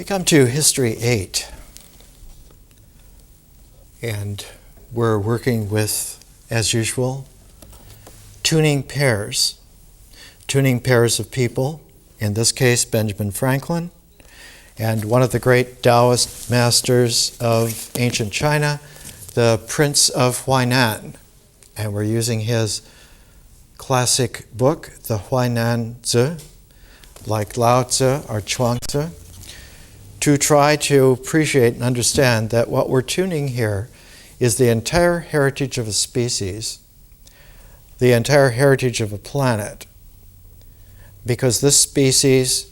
come to History 8, and we're working with, as usual, tuning pairs of people, in this case Benjamin Franklin, and one of the great Taoist masters of ancient China, the Prince of Huainan. And we're using his classic book, the Huainan Zi, like Lao Tzu or Chuang Tzu, to try to appreciate and understand that what we're tuning here is the entire heritage of a species, the entire heritage of a planet, because this species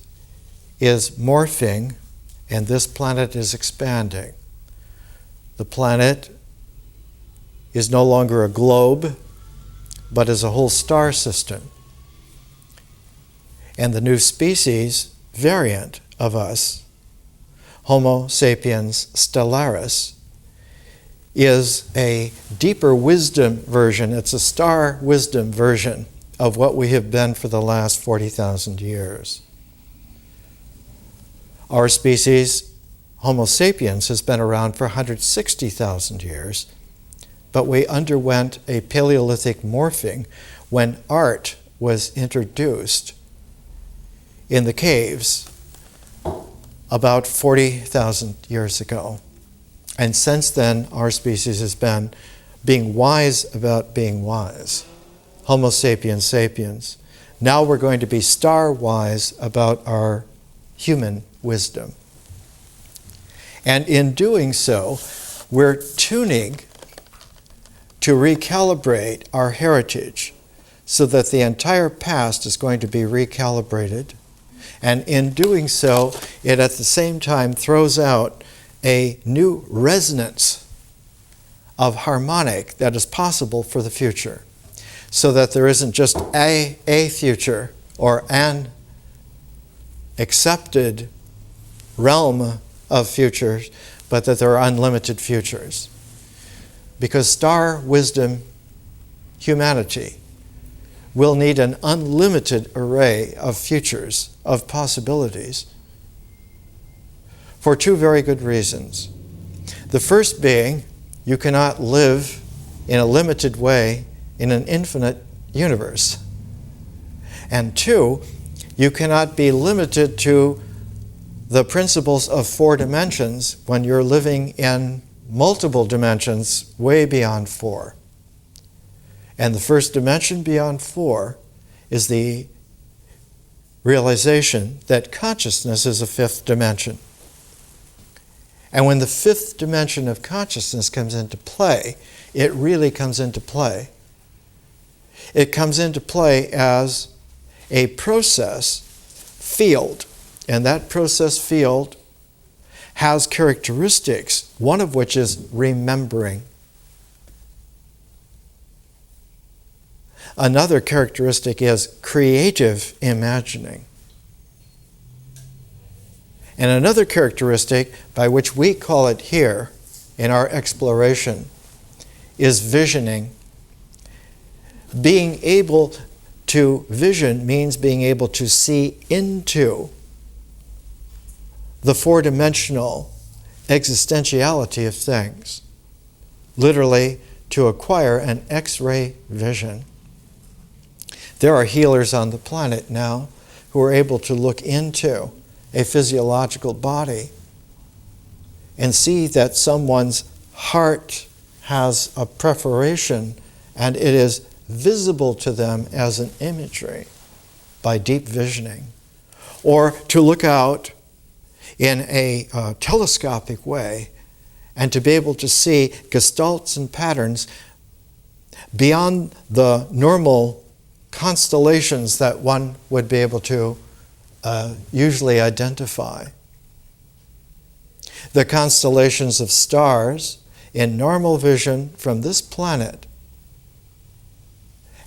is morphing and this planet is expanding. The planet is no longer a globe, but is a whole star system. And the new species variant of us, Homo sapiens stellaris, is a deeper wisdom version. It's a star wisdom version of what we have been for the last 40,000 years. Our species, Homo sapiens, has been around for 160,000 years, but we underwent a Paleolithic morphing when art was introduced in the caves about 40,000 years ago. And since then, our species has been being wise about being wise. Homo sapiens sapiens. Now we're going to be star-wise about our human wisdom. And in doing so, we're tuning to recalibrate our heritage so that the entire past is going to be recalibrated. And in doing so, it at the same time throws out a new resonance of harmonic that is possible for the future, so that there isn't just a future or an accepted realm of futures, but that there are unlimited futures. Because star wisdom humanity will need an unlimited array of futures, of possibilities, for two very good reasons. The first being, you cannot live in a limited way in an infinite universe. And two, you cannot be limited to the principles of four dimensions when you're living in multiple dimensions way beyond four. And the first dimension beyond four is the realization that consciousness is a fifth dimension. And when the fifth dimension of consciousness comes into play, it really comes into play. It comes into play as a process field. And that process field has characteristics, one of which is remembering. Another characteristic is creative imagining. And another characteristic, by which we call it here in our exploration, is visioning. Being able to vision means being able to see into the four-dimensional existentiality of things. Literally, to acquire an X-ray vision. There are healers on the planet now who are able to look into a physiological body and see that someone's heart has a perforation and it is visible to them as an imagery by deep visioning. Or to look out in a telescopic way and to be able to see gestalts and patterns beyond the normal constellations that one would be able to usually identify. The constellations of stars in normal vision from this planet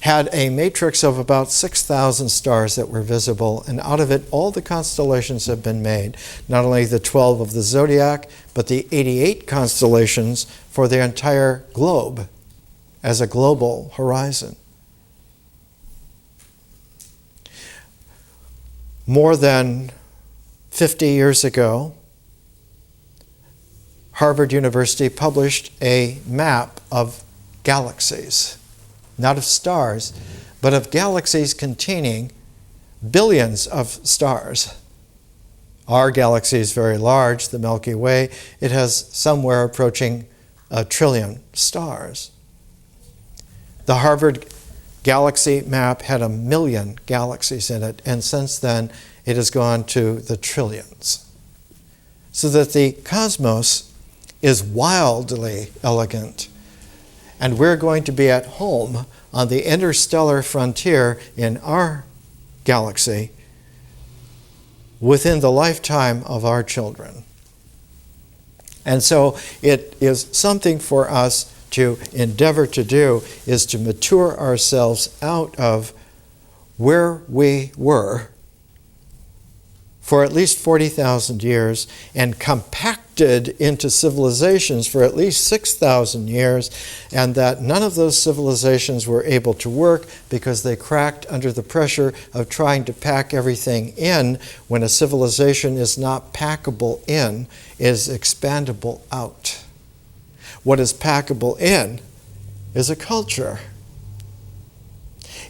had a matrix of about 6,000 stars that were visible, and out of it all the constellations have been made, not only the 12 of the zodiac, but the 88 constellations for the entire globe as a global horizon. More than 50 years ago, Harvard University published a map of galaxies, not of stars, but of galaxies containing billions of stars. Our galaxy is very large, the Milky Way. It has somewhere approaching 1 trillion stars. The Harvard galaxy map had 1 million galaxies in it, and since then it has gone to the trillions. So that the cosmos is wildly elegant, and we're going to be at home on the interstellar frontier in our galaxy within the lifetime of our children. And so it is something for us to endeavor to do, is to mature ourselves out of where we were for at least 40,000 years and compacted into civilizations for at least 6,000 years, and that none of those civilizations were able to work because they cracked under the pressure of trying to pack everything in. When a civilization is not packable in, it is expandable out. What is packable in is a culture,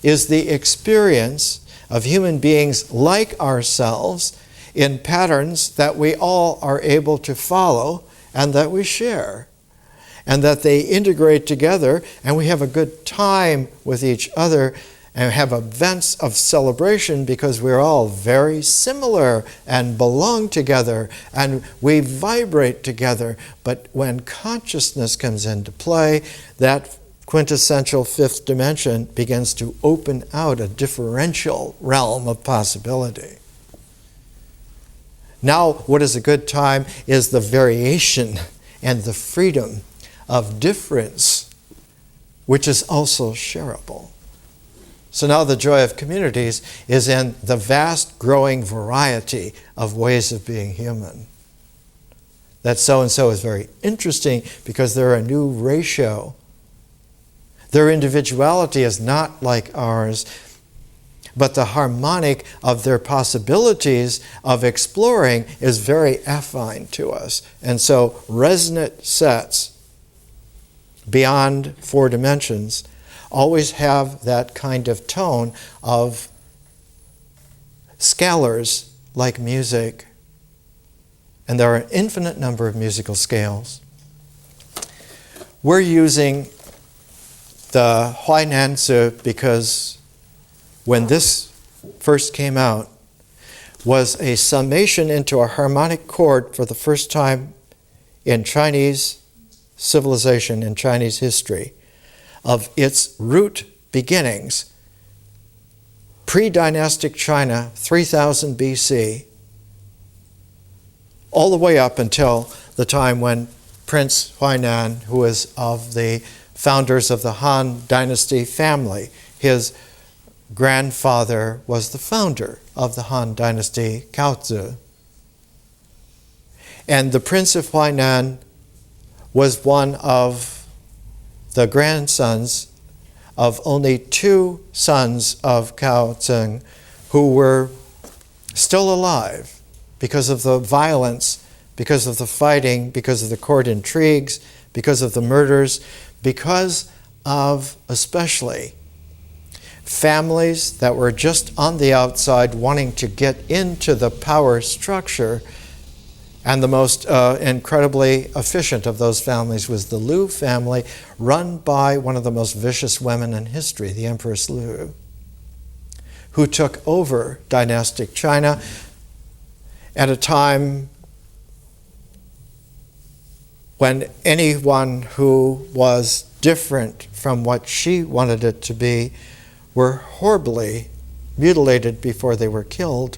is the experience of human beings like ourselves in patterns that we all are able to follow and that we share, and that they integrate together, and we have a good time with each other and have events of celebration because we're all very similar and belong together and we vibrate together. But when consciousness comes into play, that quintessential fifth dimension begins to open out a differential realm of possibility. Now, what is a good time is the variation and the freedom of difference, which is also shareable. So now the joy of communities is in the vast growing variety of ways of being human. That so-and-so is very interesting because they're a new ratio. Their individuality is not like ours, but the harmonic of their possibilities of exploring is very affine to us. And so resonant sets beyond 4 dimensions always have that kind of tone of scalars like music. And there are an infinite number of musical scales. We're using the Huainan Zi because when this first came out was a summation into a harmonic chord for the first time in Chinese civilization, in Chinese history, of its root beginnings, pre-dynastic China, 3000 BC, all the way up until the time when Prince Huainan, who was of the founders of the Han Dynasty family, his grandfather was the founder of the Han Dynasty, Kaozi. And the Prince of Huainan was one of the grandsons of only 2 sons of Kaozi who were still alive because of the violence, because of the fighting, because of the court intrigues, because of the murders, because of especially families that were just on the outside wanting to get into the power structure. And the most incredibly efficient of those families was the Liu family, run by one of the most vicious women in history, the Empress Liu, who took over dynastic China at a time when anyone who was different from what she wanted it to be were horribly mutilated before they were killed,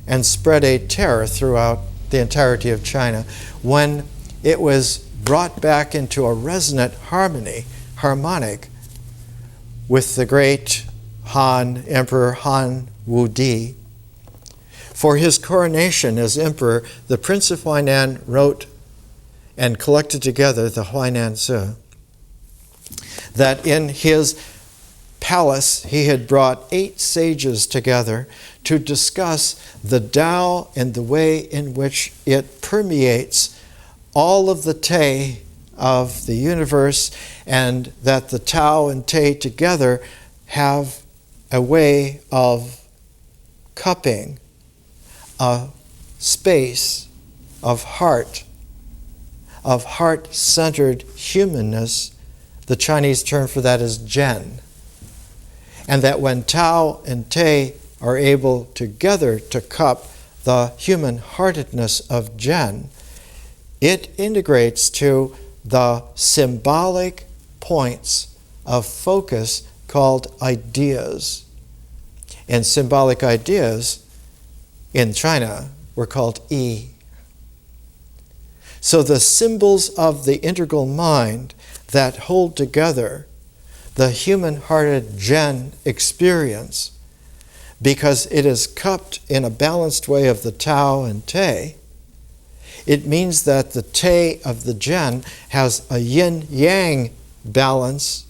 and spread a terror throughout the entirety of China. When it was brought back into a resonant harmonic with the great Han Emperor Han Wudi, for his coronation as emperor, the Prince of Huainan wrote and collected together the Huainan Zi, that in his palace he had brought 8 sages together to discuss the Tao and the way in which it permeates all of the Te of the universe, and that the Tao and Te together have a way of cupping a space of heart-centered humanness. The Chinese term for that is Zhen. And that when Tao and Te are able together to cup the human-heartedness of Zhen, it integrates to the symbolic points of focus called ideas. And symbolic ideas in China were called Yi. So the symbols of the integral mind that hold together the human-hearted Zhen experience, because it is cupped in a balanced way of the Tao and Te, it means that the Te of the Zhen has a yin-yang balance,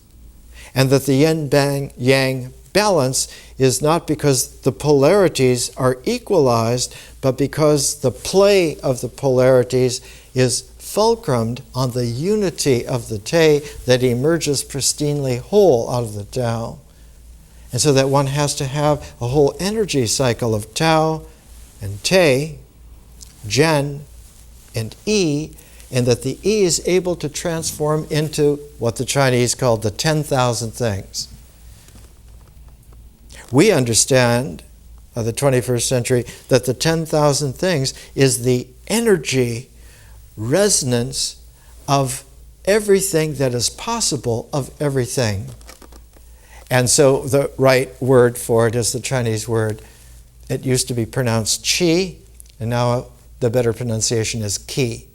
and that the yin-yang balance is not because the polarities are equalized, but because the play of the polarities is fulcrumed on the unity of the Te that emerges pristinely whole out of the Tao. And so that one has to have a whole energy cycle of Tao and Te, Zhen and Yi, and that the Yi is able to transform into what the Chinese called the 10,000 things. We understand, the 21st century, that the 10,000 things is the energy resonance of everything that is possible of everything. And so the right word for it is the Chinese word. It used to be pronounced qi, and now the better pronunciation is qi.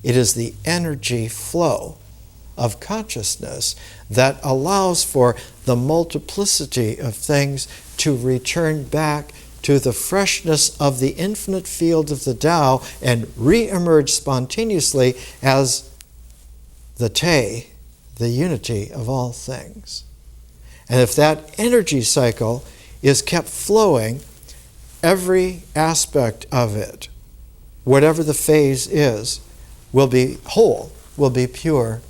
It is the energy flow of consciousness that allows for the multiplicity of things to return back to the freshness of the infinite field of the Tao and re-emerge spontaneously as the Te, the unity of all things. And if that energy cycle is kept flowing, every aspect of it, whatever the phase is, will be whole, will be pure.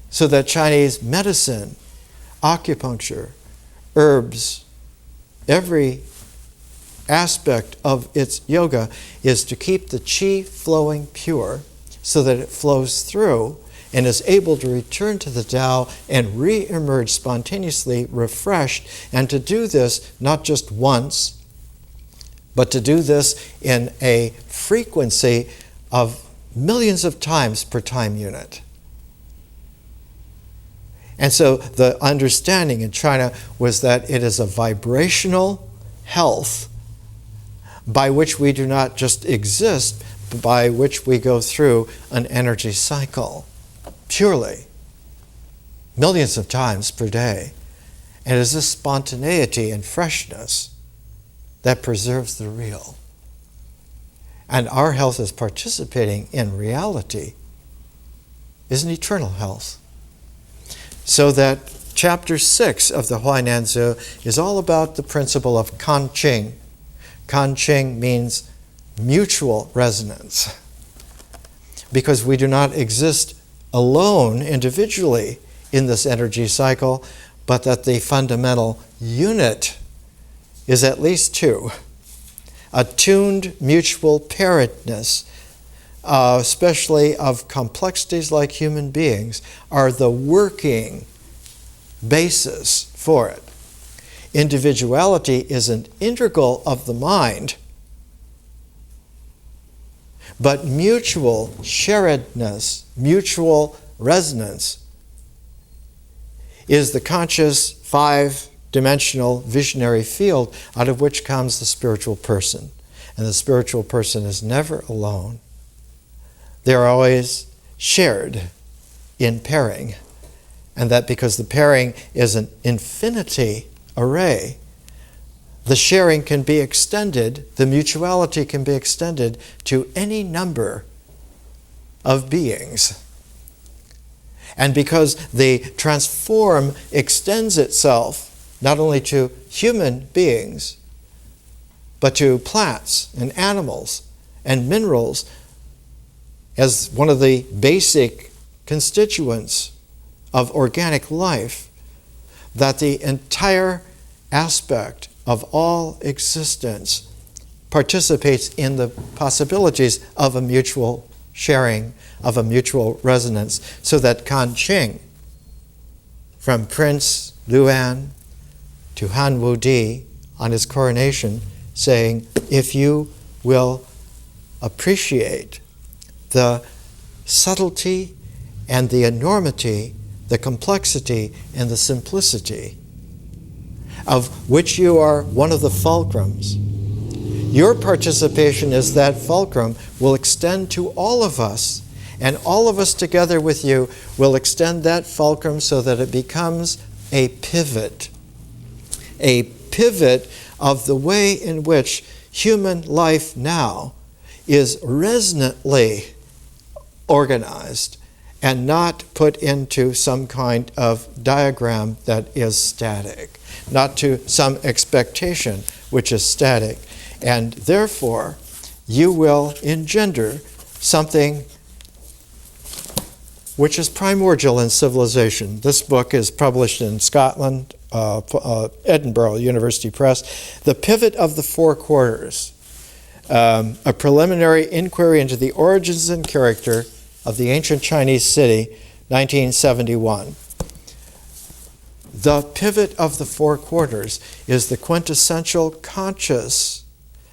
So that Chinese medicine, acupuncture, herbs, every aspect of its yoga is to keep the qi flowing pure so that it flows through and is able to return to the Tao and re-emerge spontaneously refreshed, and to do this not just once, but to do this in a frequency of millions of times per time unit. And so the understanding in China was that it is a vibrational health by which we do not just exist, but by which we go through an energy cycle, purely, millions of times per day. And it is this spontaneity and freshness that preserves the real. And our health is participating in reality, is an eternal health. So that chapter 6 of the Huainanzi is all about the principle of Kanqing. Kanqing means mutual resonance, because we do not exist alone individually in this energy cycle, but that the fundamental unit is at least two. Attuned mutual pairedness, especially of complexities like human beings, are the working basis for it. Individuality is an integral of the mind, but mutual sharedness, mutual resonance, is the conscious five-dimensional visionary field out of which comes the spiritual person. And the spiritual person is never alone. They're always shared in pairing. And that because the pairing is an infinity array, the sharing can be extended, the mutuality can be extended to any number of beings. And because the transform extends itself not only to human beings, but to plants and animals and minerals, as one of the basic constituents of organic life, that the entire aspect of all existence participates in the possibilities of a mutual sharing, of a mutual resonance, so that Kan Qing, from Prince Luan to Han Wudi on his coronation, saying, if you will appreciate the subtlety and the enormity, the complexity and the simplicity of which you are one of the fulcrums, your participation as that fulcrum will extend to all of us, and all of us together with you will extend that fulcrum so that it becomes a pivot of the way in which human life now is resonantly organized and not put into some kind of diagram that is static, not to some expectation which is static. And therefore, you will engender something which is primordial in civilization. This book is published in Scotland, Edinburgh University Press. The Pivot of the Four Quarters, a preliminary inquiry into the origins and character of the ancient Chinese city, 1971. The pivot of the four quarters is the quintessential conscious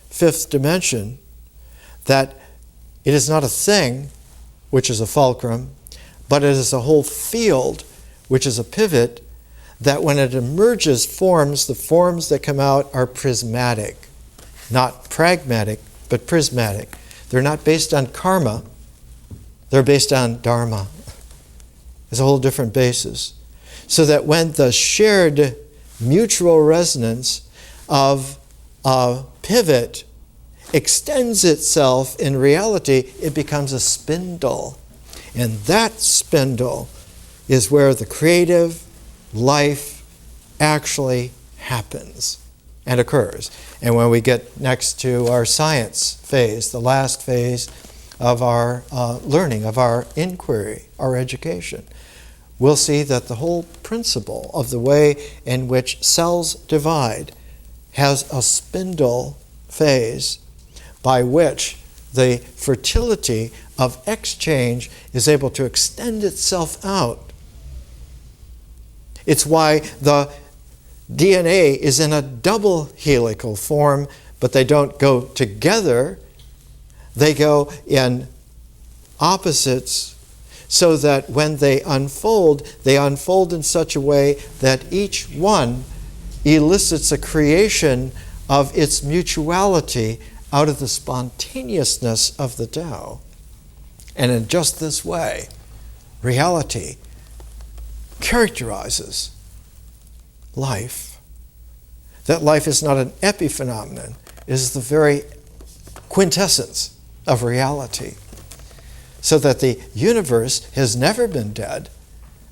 fifth dimension, that it is not a thing, which is a fulcrum, but it is a whole field, which is a pivot, that when it emerges forms, the forms that come out are prismatic. Not pragmatic, but prismatic. They're not based on karma, they're based on dharma. It's a whole different basis. So that when the shared mutual resonance of a pivot extends itself in reality, it becomes a spindle. And that spindle is where the creative life actually happens and occurs. And when we get next to our science phase, the last phase of our learning, of our inquiry, our education, we'll see that the whole principle of the way in which cells divide has a spindle phase by which the fertility of exchange is able to extend itself out. It's why the DNA is in a double helical form, but they don't go together. They go in opposites, so that when they unfold in such a way that each one elicits a creation of its mutuality out of the spontaneousness of the Tao. And in just this way, reality characterizes life. That life is not an epiphenomenon, it is the very quintessence of reality. So that the universe has never been dead,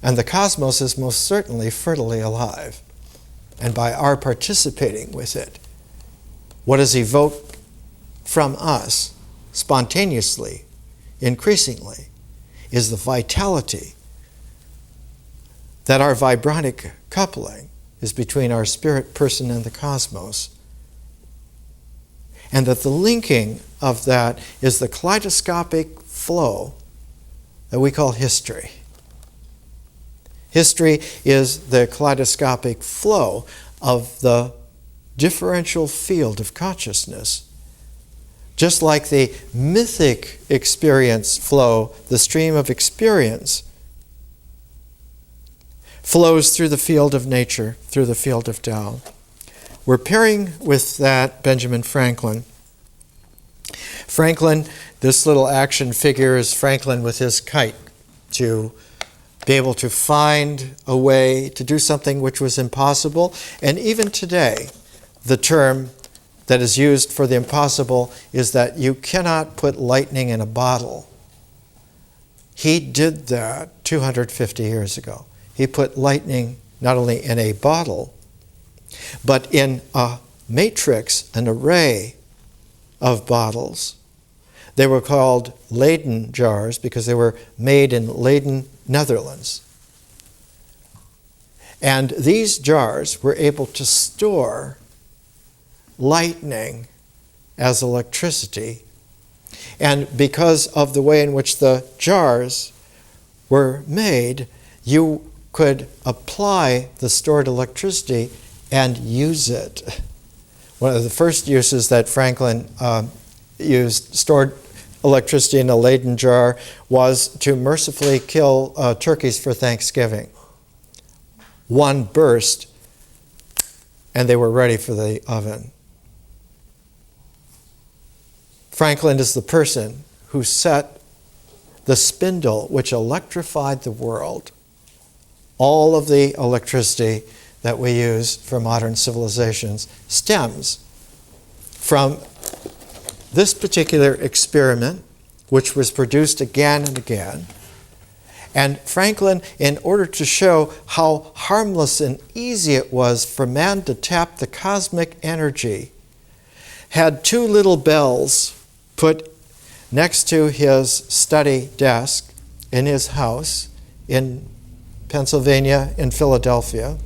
and the cosmos is most certainly fertily alive. And by our participating with it, what is evoked from us spontaneously, increasingly, is the vitality that our vibronic coupling is between our spirit person and the cosmos. And that the linking of that is the kaleidoscopic flow that we call history. History is the kaleidoscopic flow of the differential field of consciousness. Just like the mythic experience flow, the stream of experience flows through the field of nature, through the field of Tao. We're pairing with that Benjamin Franklin. Franklin, this little action figure is Franklin with his kite, to be able to find a way to do something which was impossible. And even today, the term that is used for the impossible is that you cannot put lightning in a bottle. He did that 250 years ago. He put lightning not only in a bottle, but in a matrix, an array of bottles They were called Leyden jars because they were made in Leyden, Netherlands. And these jars were able to store lightning as electricity. And because of the way in which the jars were made, you could apply the stored electricity and use it. One of the first uses that Franklin stored electricity in a Leyden jar was to mercifully kill turkeys for Thanksgiving. One burst, and they were ready for the oven. Franklin is the person who set the spindle which electrified the world. All of the electricity that we use for modern civilizations stems from this particular experiment, which was produced again and again. And Franklin, in order to show how harmless and easy it was for man to tap the cosmic energy, had two little bells put next to his study desk in his house in Pennsylvania, in Philadelphia.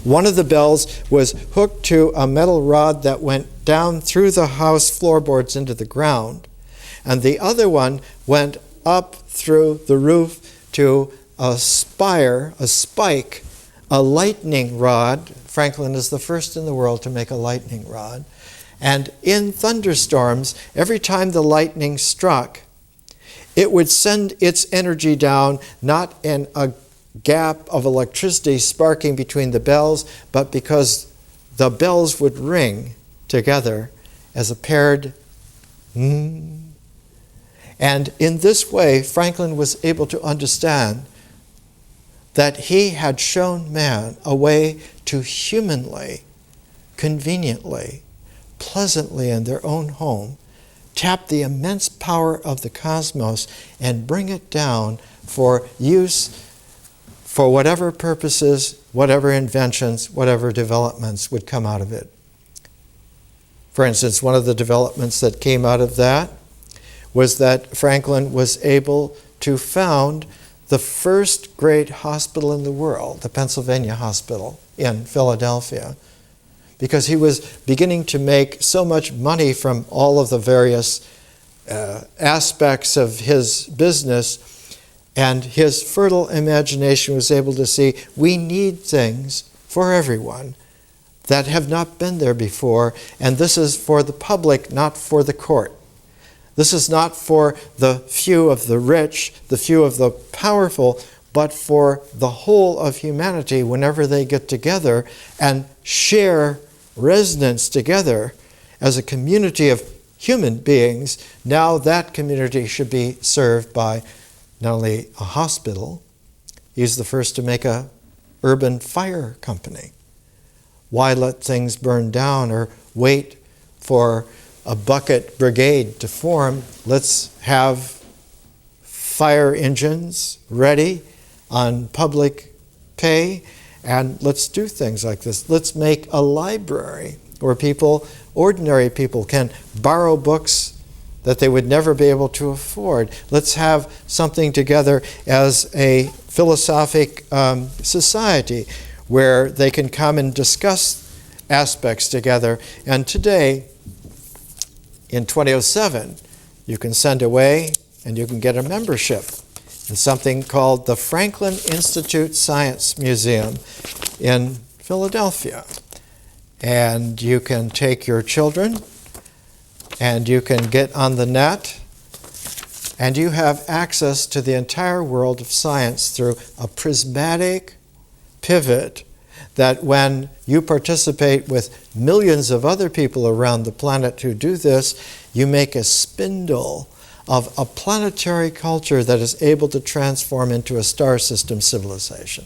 One of the bells was hooked to a metal rod that went down through the house floorboards into the ground, and the other one went up through the roof to a spike, a lightning rod. Franklin is the first in the world to make a lightning rod. And in thunderstorms, every time the lightning struck, it would send its energy down, not in a gap of electricity sparking between the bells, but because the bells would ring together as a paired And in this way, Franklin was able to understand that he had shown man a way to humanly, conveniently, pleasantly in their own home, tap the immense power of the cosmos and bring it down for use for whatever purposes, whatever inventions, whatever developments would come out of it. For instance, one of the developments that came out of that was that Franklin was able to found the first great hospital in the world, the Pennsylvania Hospital in Philadelphia, because he was beginning to make so much money from all of the various aspects of his business, and his fertile imagination was able to see we need things for everyone that have not been there before, and this is for the public, not for the court. This is not for the few of the rich, the few of the powerful, but for the whole of humanity whenever they get together and share resonance together as a community of human beings. Now that community should be served by not only a hospital. He's the first to make an urban fire company. Why let things burn down or wait for a bucket brigade to form? Let's have fire engines ready on public pay, and let's do things like this. Let's make a library where people, ordinary people, can borrow books that they would never be able to afford. Let's have something together as a philosophic society where they can come and discuss aspects together. And today, in 2007, you can send away and you can get a membership in something called the Franklin Institute Science Museum in Philadelphia. And you can take your children and you can get on the net and you have access to the entire world of science through a prismatic pivot that when you participate with millions of other people around the planet who do this, you make a spindle of a planetary culture that is able to transform into a star system civilization.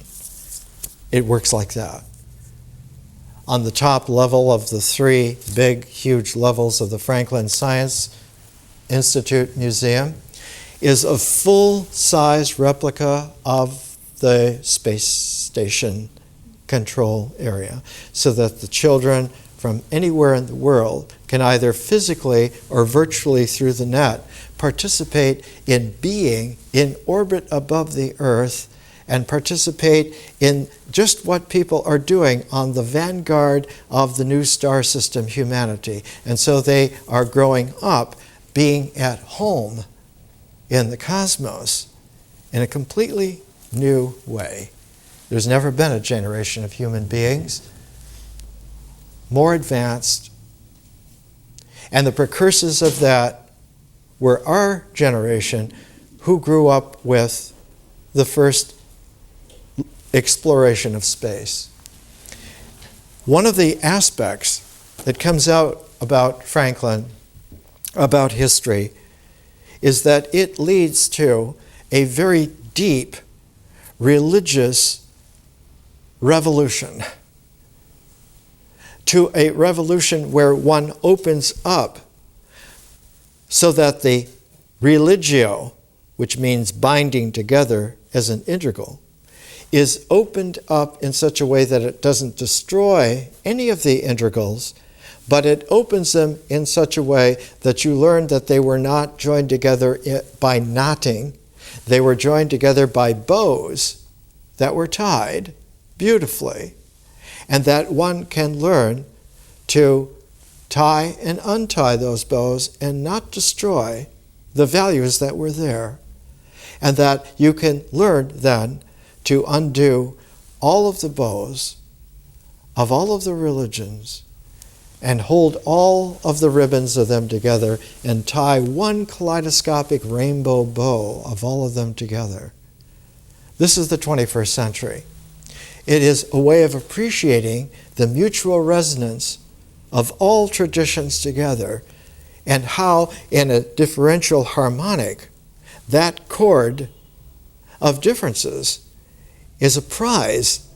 It works like that. On the top level of the three big, huge levels of the Franklin Science Institute Museum is a full-size replica of the space station control area, so that the children from anywhere in the world can either physically or virtually through the net participate in being in orbit above the Earth and participate in just what people are doing on the vanguard of the new star system, humanity. And so they are growing up being at home in the cosmos in a completely new way. There's never been a generation of human beings more advanced. And the precursors of that were our generation, who grew up with the first exploration of space. One of the aspects that comes out about Franklin, about history, is that it leads to a very deep religious revolution. To a revolution where one opens up so that the religio, which means binding together as an integral, is opened up in such a way that it doesn't destroy any of the integrals, but it opens them in such a way that you learn that they were not joined together by knotting. They were joined together by bows that were tied beautifully, and that one can learn to tie and untie those bows and not destroy the values that were there. And that you can learn then to undo all of the bows of all of the religions and hold all of the ribbons of them together and tie one kaleidoscopic rainbow bow of all of them together. This is the 21st century. It is a way of appreciating the mutual resonance of all traditions together and how, in a differential harmonic, that chord of differences is a prize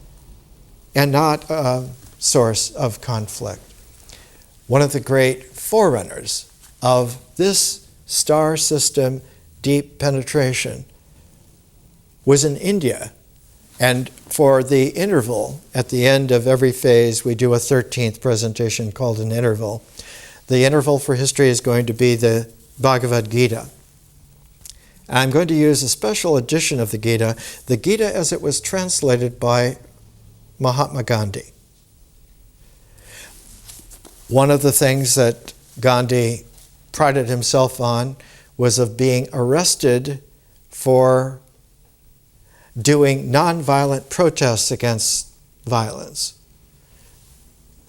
and not a source of conflict. One of the great forerunners of this star system deep penetration was in India. And for the interval, at the end of every phase, we do a 13th presentation called an interval. The interval for history is going to be the Bhagavad Gita. I'm going to use a special edition of the Gita as it was translated by Mahatma Gandhi. One of the things that Gandhi prided himself on was of being arrested for doing nonviolent protests against violence.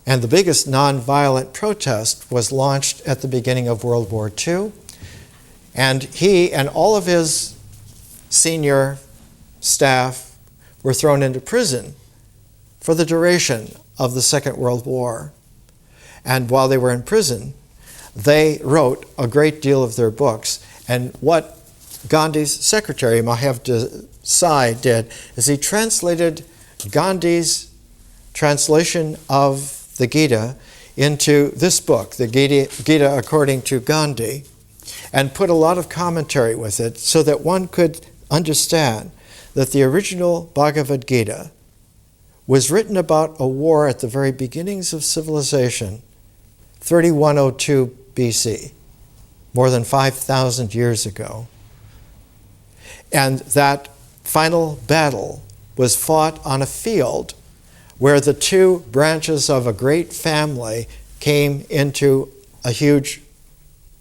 And the biggest nonviolent protest was launched at the beginning of World War II. And he and all of his senior staff were thrown into prison for the duration of the Second World War. And while they were in prison, they wrote a great deal of their books. And what Gandhi's secretary, Mahavda Sai, did is he translated Gandhi's translation of the Gita into this book, the Gita according to Gandhi, and put a lot of commentary with it so that one could understand that the original Bhagavad Gita was written about a war at the very beginnings of civilization, 3102 BC, more than 5,000 years ago. And that final battle was fought on a field where the two branches of a great family came into a huge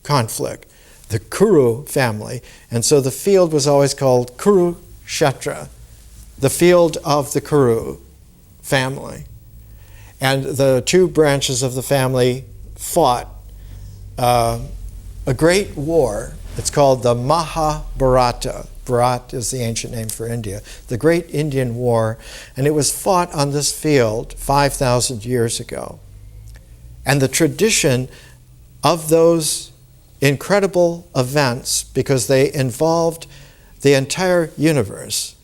conflict, the Kuru family. And so the field was always called Kurukshetra, the field of the Kuru family. And the two branches of the family fought a great war. It's called the Mahabharata. Bharat is the ancient name for India, the Great Indian War, and it was fought on this field 5,000 years ago. And the tradition of those incredible events, because they involved the entire universe,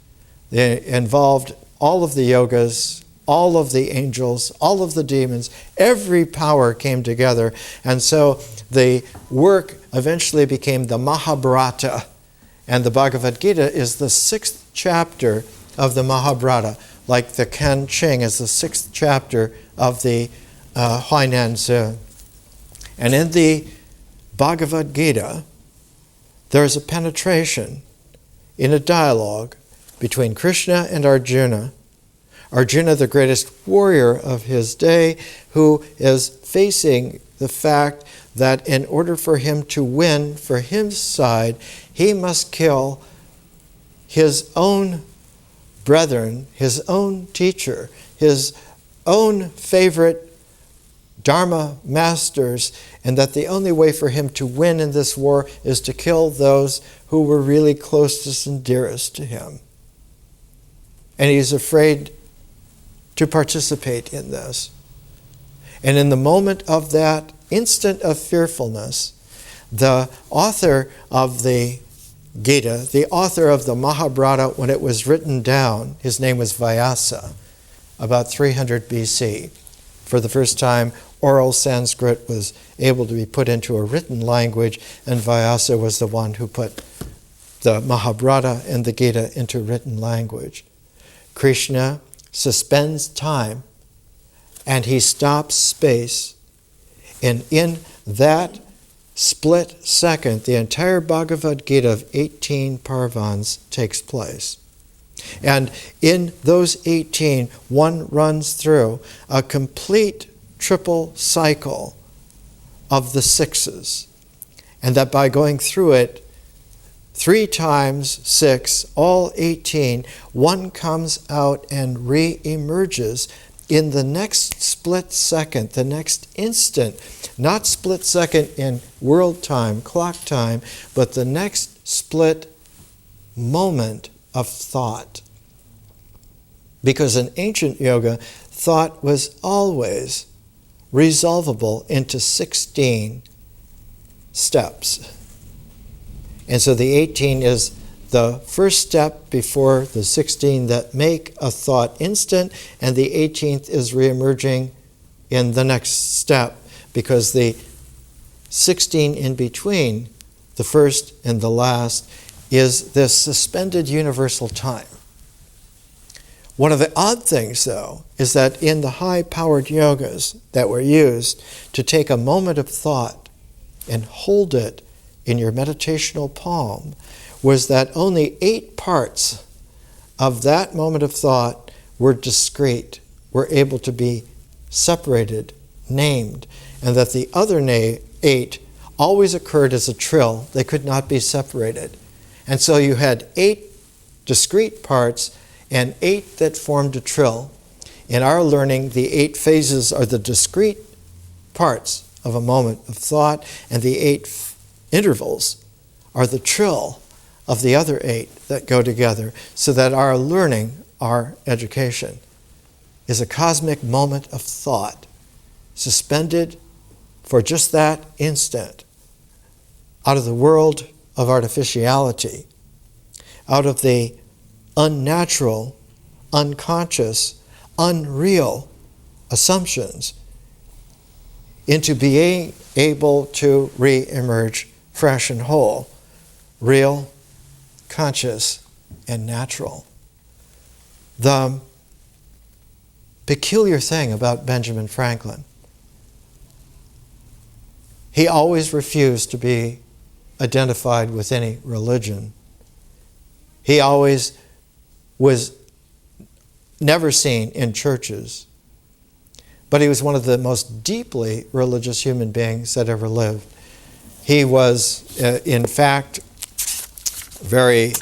they involved all of the yogas, all of the angels, all of the demons, every power came together, and so the work eventually became the Mahabharata. And the Bhagavad Gita is the 6th chapter of the Mahabharata, like the Kan Ching is the 6th chapter of the Huainan Zi. And in the Bhagavad Gita, there's a penetration in a dialogue between Krishna and Arjuna. Arjuna, the greatest warrior of his day, who is facing the fact that in order for him to win for his side, he must kill his own brethren, his own teacher, his own favorite Dharma masters, and that the only way for him to win in this war is to kill those who were really closest and dearest to him. And he's afraid to participate in this. And in the moment of that instant of fearfulness, the author of the Gita, the author of the Mahabharata, when it was written down, his name was Vyasa, about 300 BC. For the first time, oral Sanskrit was able to be put into a written language, and Vyasa was the one who put the Mahabharata and the Gita into written language. Krishna suspends time, and he stops space, and in that split second, the entire Bhagavad Gita of 18 parvans takes place. And in those 18, one runs through a complete triple cycle of the sixes. And that by going through it 3 times 6, all 18, one comes out and re-emerges in the next split second, the next instant, not split second in world time, clock time, but the next split moment of thought. Because in ancient yoga, thought was always resolvable into 16 steps. And so the 18 is the first step before the 16 that make a thought instant, and the 18th is reemerging in the next step, because the 16 in between the first and the last is this suspended universal time. One of the odd things, though, is that in the high-powered yogas that were used to take a moment of thought and hold it in your meditational palm, was that only 8 parts of that moment of thought were discrete, were able to be separated, named, and that the other 8 always occurred as a trill. They could not be separated. And so you had 8 discrete parts and 8 that formed a trill. In our learning, the 8 phases are the discrete parts of a moment of thought, and the 8 intervals are the trill of the other 8 that go together, so that our learning, our education, is a cosmic moment of thought, suspended for just that instant, out of the world of artificiality, out of the unnatural, unconscious, unreal assumptions, into being able to re-emerge fresh and whole, real, conscious, and natural. The peculiar thing about Benjamin Franklin, he always refused to be identified with any religion. He always was never seen in churches, but he was one of the most deeply religious human beings that ever lived. He was, in fact, very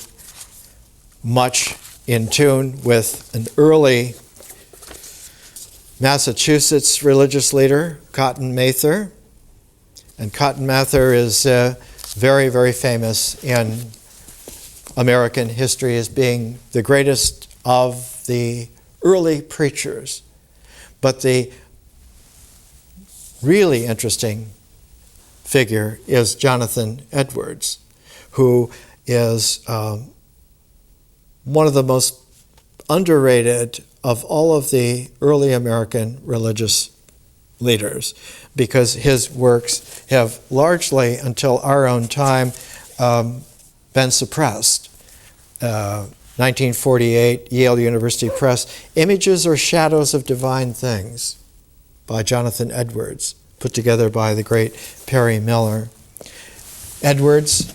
much in tune with an early Massachusetts religious leader, Cotton Mather. And Cotton Mather is very, very famous in American history as being the greatest of the early preachers. But the really interesting figure is Jonathan Edwards, who is one of the most underrated of all of the early American religious leaders, because his works have largely, until our own time, been suppressed. 1948, Yale University Press, Images or Shadows of Divine Things by Jonathan Edwards, put together by the great Perry Miller. Edwards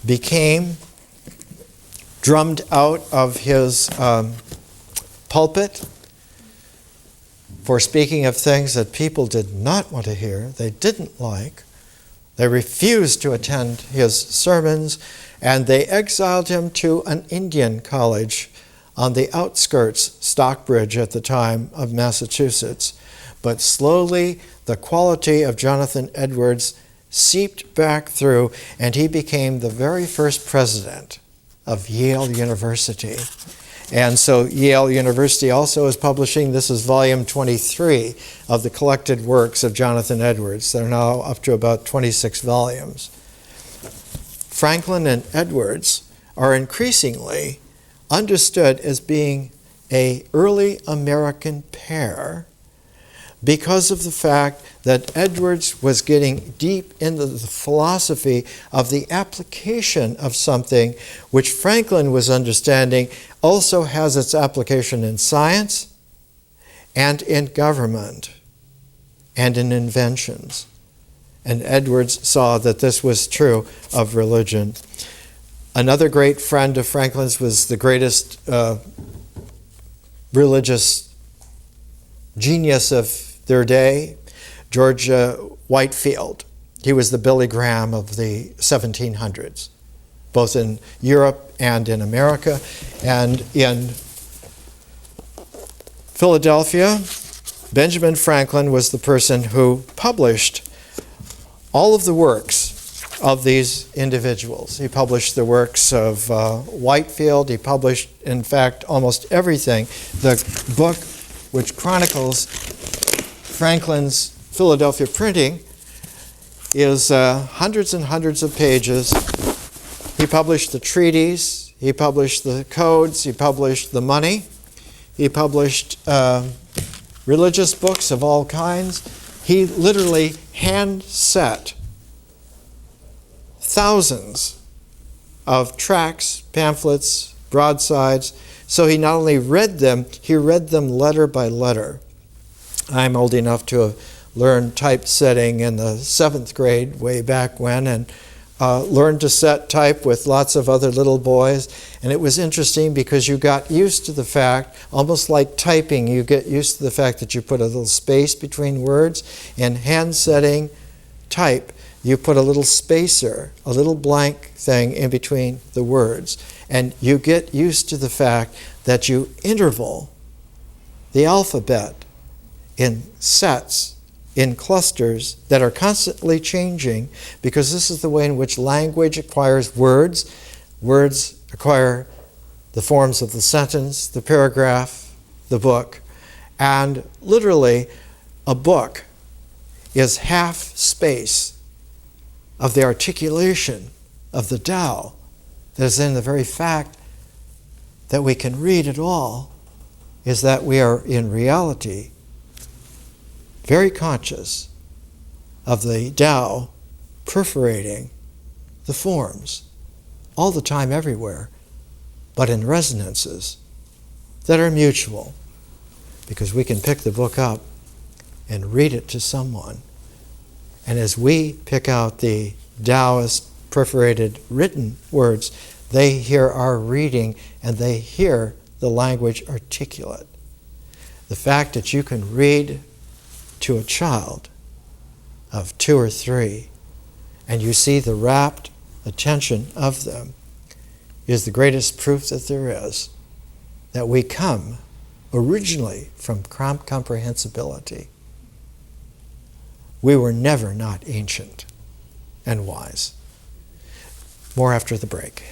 became drummed out of his pulpit for speaking of things that people did not want to hear, they didn't like. They refused to attend his sermons, and they exiled him to an Indian college on the outskirts, Stockbridge at the time, of Massachusetts. But slowly, the quality of Jonathan Edwards seeped back through, and he became the very first president of Yale University. And so Yale University also is publishing, this is volume 23 of the collected works of Jonathan Edwards. They're now up to about 26 volumes. Franklin and Edwards are increasingly understood as being an early American pair because of the fact that Edwards was getting deep into the philosophy of the application of something which Franklin was understanding also has its application in science and in government and in inventions. And Edwards saw that this was true of religion. Another great friend of Franklin's was the greatest religious genius of their day, George Whitefield. He was the Billy Graham of the 1700s, both in Europe and in America. And in Philadelphia, Benjamin Franklin was the person who published all of the works of these individuals. He published the works of Whitefield. He published, in fact, almost everything. The book which chronicles Franklin's Philadelphia printing is hundreds and hundreds of pages. He published the treaties, he published the codes, he published the money, he published religious books of all kinds. He literally hand-set thousands of tracts, pamphlets, broadsides. So he not only read them, he read them letter by letter. I'm old enough to have learned typesetting in the 7th grade way back when, and learned to set type with lots of other little boys. And it was interesting because you got used to the fact, almost like typing, you get used to the fact that you put a little space between words. In hand-setting type, you put a little spacer, a little blank thing in between the words. And you get used to the fact that you interval the alphabet in sets, in clusters that are constantly changing, because this is the way in which language acquires words. Words acquire the forms of the sentence, the paragraph, the book. And literally, a book is half space of the articulation of the Tao that is in the very fact that we can read at all, is that we are in reality very conscious of the Tao perforating the forms all the time, everywhere, but in resonances that are mutual, because we can pick the book up and read it to someone. And as we pick out the Taoist perforated written words, they hear our reading and they hear the language articulate. The fact that you can read to a child of 2 or 3 and you see the rapt attention of them is the greatest proof that there is that we come originally from comprehensibility. We were never not ancient and wise. More after the break.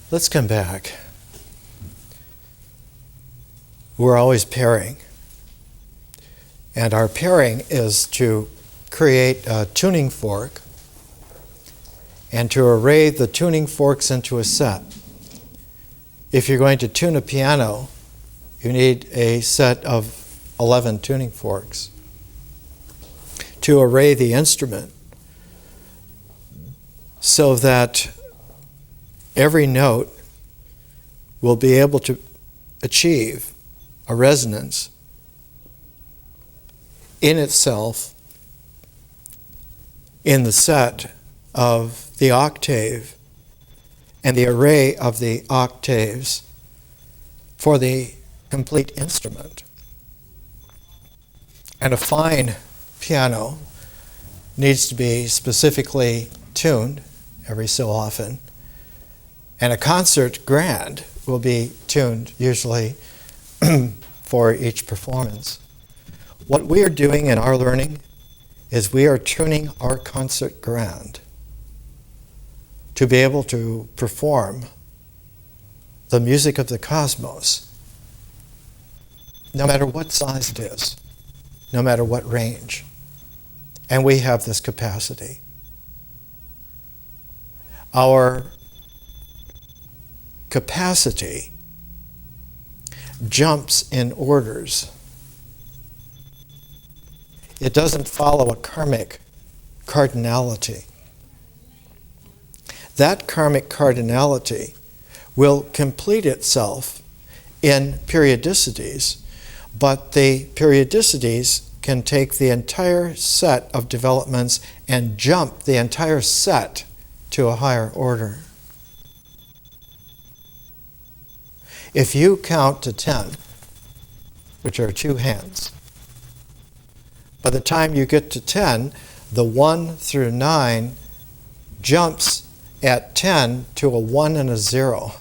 Let's come back. We're always pairing. And our pairing is to create a tuning fork and to array the tuning forks into a set. If you're going to tune a piano, you need a set of 11 tuning forks. To array the instrument so that every note will be able to achieve a resonance in itself in the set of the octave and the array of the octaves for the complete instrument. And a fine piano needs to be specifically tuned every so often. And a concert grand will be tuned usually for each performance. What we are doing in our learning is we are tuning our concert grand to be able to perform the music of the cosmos, no matter what size it is, no matter what range. And we have this capacity. Our capacity jumps in orders. It doesn't follow a karmic cardinality. That karmic cardinality will complete itself in periodicities, but the periodicities can take the entire set of developments and jump the entire set to a higher order. If you count to 10, which are two hands, by the time you get to 10, the 1 through 9 jumps at 10 to a 1 and a 0.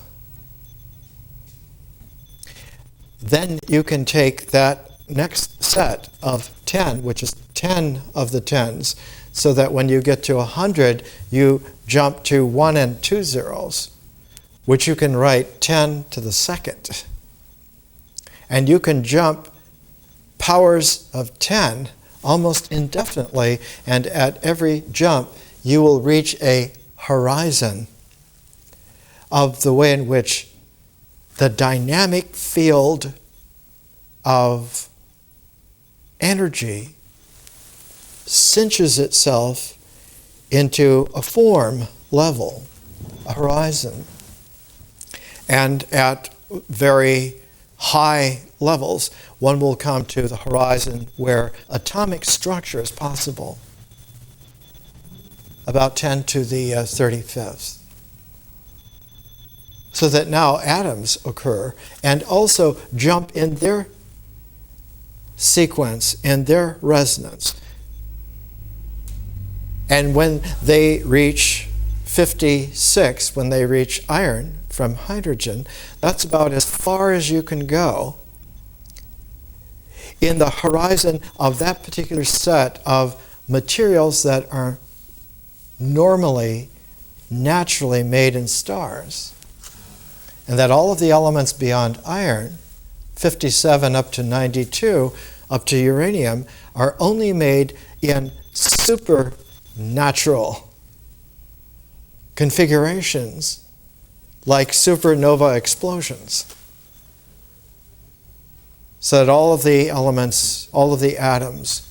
Then you can take that next set of 10, which is 10 of the 10s, so that when you get to 100, you jump to 1 and 2 zeros, which you can write 10 to the second. And you can jump powers of 10 almost indefinitely, and at every jump you will reach a horizon of the way in which the dynamic field of energy cinches itself into a form level, a horizon. And at very high levels, one will come to the horizon where atomic structure is possible, about 10 to the 35th. So that now atoms occur and also jump in their sequence, in their resonance. And when they reach 56, when they reach iron from hydrogen, that's about as far as you can go in the horizon of that particular set of materials that are normally, naturally made in stars. And that all of the elements beyond iron, 57 up to 92, up to uranium, are only made in supernatural configurations, like supernova explosions. So that all of the elements, all of the atoms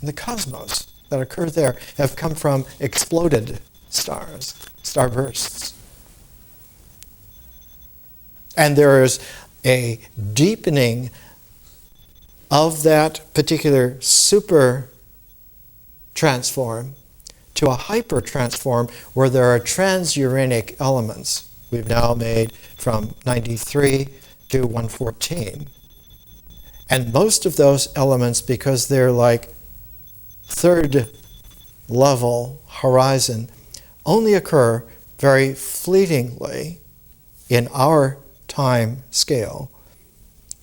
in the cosmos that occur there have come from exploded stars, starbursts. And there is a deepening of that particular super transform to a hyper transform where there are transuranic elements. We've now made from 93 to 114. And most of those elements, because they're like third level horizon, only occur very fleetingly in our time scale.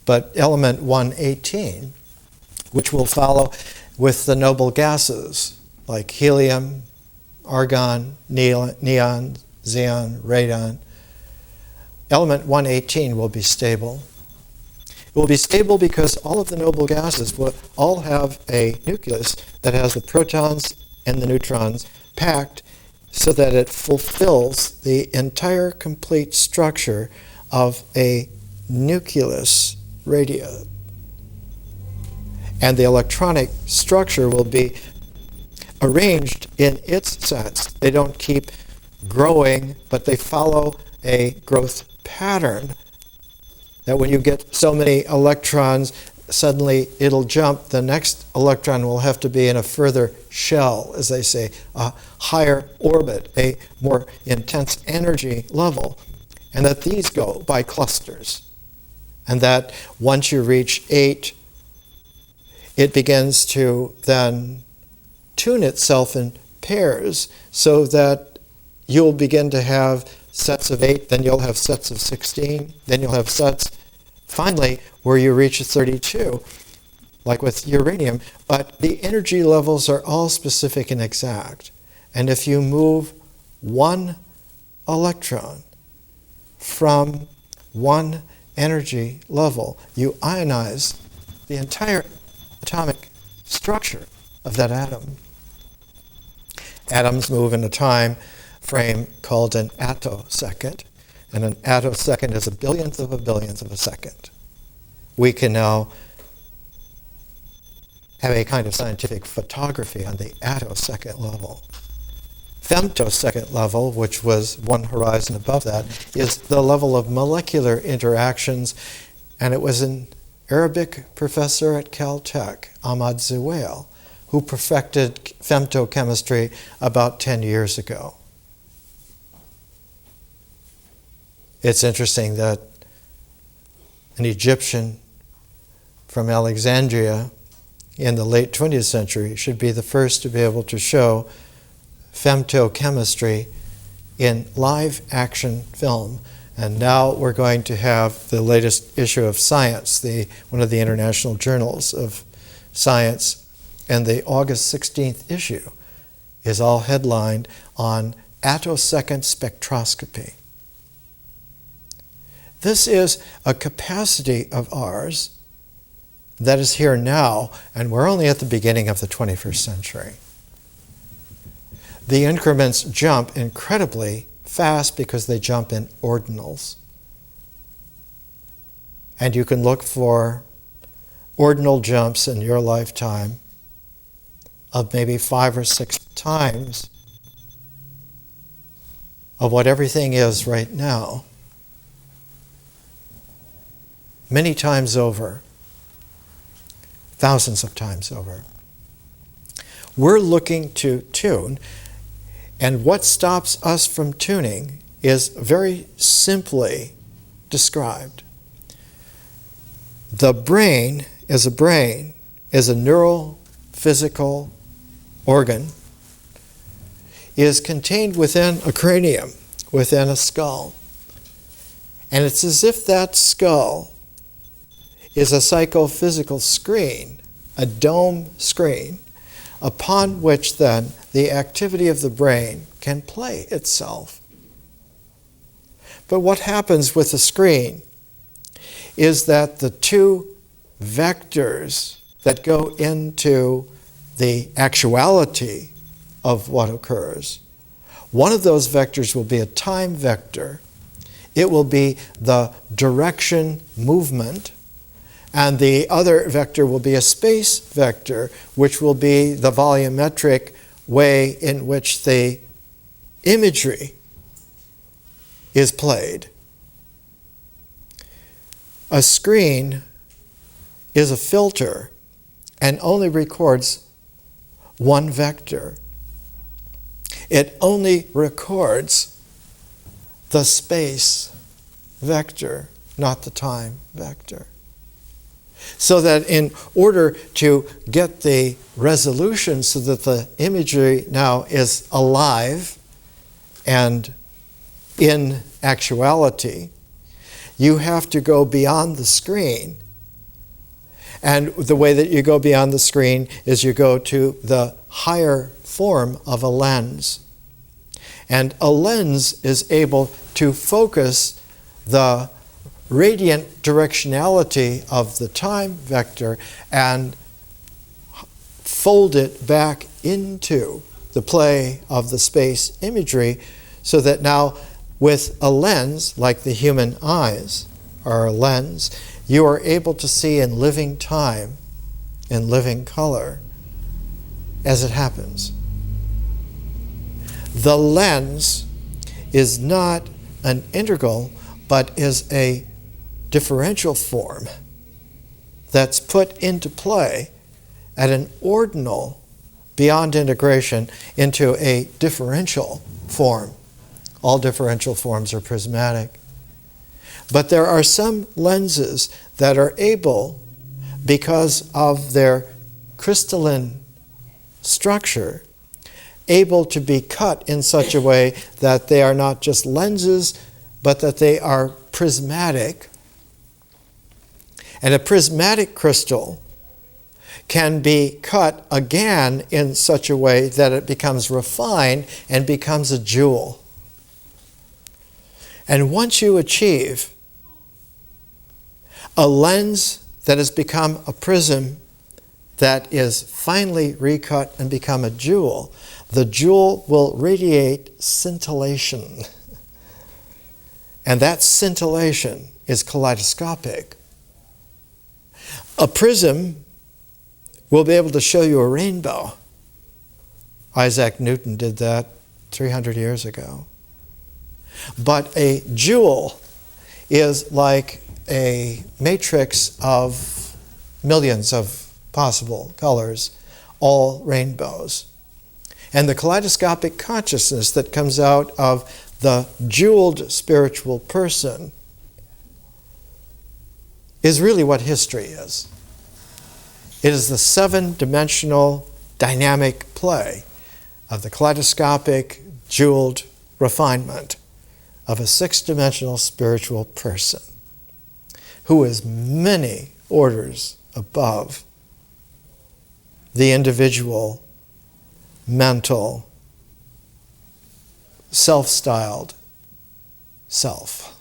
But element 118, which will follow with the noble gases like helium, argon, neon, xenon, radon, element 118 will be stable. It will be stable because all of the noble gases will all have a nucleus that has the protons and the neutrons packed so that it fulfills the entire complete structure of a nucleus radio. And the electronic structure will be arranged in its sense. They don't keep growing, but they follow a growth pattern that when you get so many electrons, suddenly it'll jump. The next electron will have to be in a further shell, as they say, a higher orbit, a more intense energy level, and that these go by clusters. And that once you reach 8, it begins to then tune itself in pairs so that you'll begin to have sets of 8, then you'll have sets of 16, then you'll have sets, finally, where you reach 32, like with uranium. But the energy levels are all specific and exact. And if you move one electron from one energy level, you ionize the entire atomic structure of that atom. Atoms move in a time frame called an attosecond, and an attosecond is a billionth of a second. We can now have a kind of scientific photography on the attosecond level. Femtosecond level, which was one horizon above that, is the level of molecular interactions, and it was an Arabic professor at Caltech, Ahmad Zewail, who perfected femtochemistry about 10 years ago. It's interesting that an Egyptian from Alexandria in the late 20th century should be the first to be able to show femtochemistry in live action film. And now we're going to have the latest issue of Science, one of the international journals of science, and the August 16th issue is all headlined on attosecond spectroscopy. This is a capacity of ours that is here now, and we're only at the beginning of the 21st century. The increments jump incredibly fast because they jump in ordinals. And you can look for ordinal jumps in your lifetime of maybe 5 or 6 times of what everything is right now. Many times over. Thousands of times over. We're looking to tune, and what stops us from tuning is very simply described. The brain is a neural physical organ, is contained within a cranium, within a skull. And it's as if that skull is a psychophysical screen, a dome screen, upon which then the activity of the brain can play itself. But what happens with the screen is that the two vectors that go into the actuality of what occurs, one of those vectors will be a time vector. It will be the direction movement, and the other vector will be a space vector, which will be the volumetric way in which the imagery is played. A screen is a filter and only records one vector. It only records the space vector, not the time vector. So that in order to get the resolution so that the imagery now is alive and in actuality, you have to go beyond the screen. And the way that you go beyond the screen is you go to the higher form of a lens. And a lens is able to focus the radiant directionality of the time vector and fold it back into the play of the space imagery, so that now with a lens, like the human eyes are a lens, you are able to see in living time, in living color, as it happens. The lens is not an integral, but is a differential form that's put into play at an ordinal beyond integration into a differential form. All differential forms are prismatic. But there are some lenses that are able, because of their crystalline structure, able to be cut in such a way that they are not just lenses, but that they are prismatic. And a prismatic crystal can be cut again in such a way that it becomes refined and becomes a jewel. And once you achieve a lens that has become a prism that is finally recut and become a jewel, the jewel will radiate scintillation. And that scintillation is kaleidoscopic. A prism will be able to show you a rainbow. Isaac Newton did that 300 years ago. But a jewel is like a matrix of millions of possible colors, all rainbows. And the kaleidoscopic consciousness that comes out of the jeweled spiritual person is really what history is. It is the seven-dimensional dynamic play of the kaleidoscopic jeweled refinement of a six-dimensional spiritual person who is many orders above the individual, mental, self-styled self.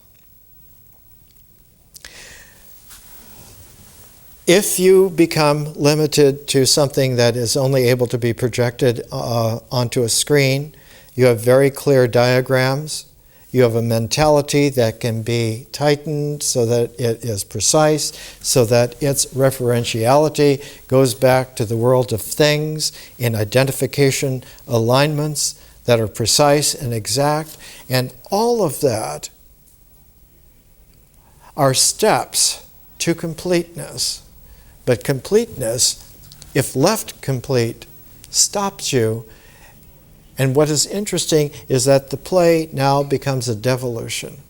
If you become limited to something that is only able to be projected onto a screen, you have very clear diagrams. You have a mentality that can be tightened so that it is precise, so that its referentiality goes back to the world of things in identification alignments that are precise and exact. And all of that are steps to completeness. But completeness, if left complete, stops you. And what is interesting is that the play now becomes a devolution.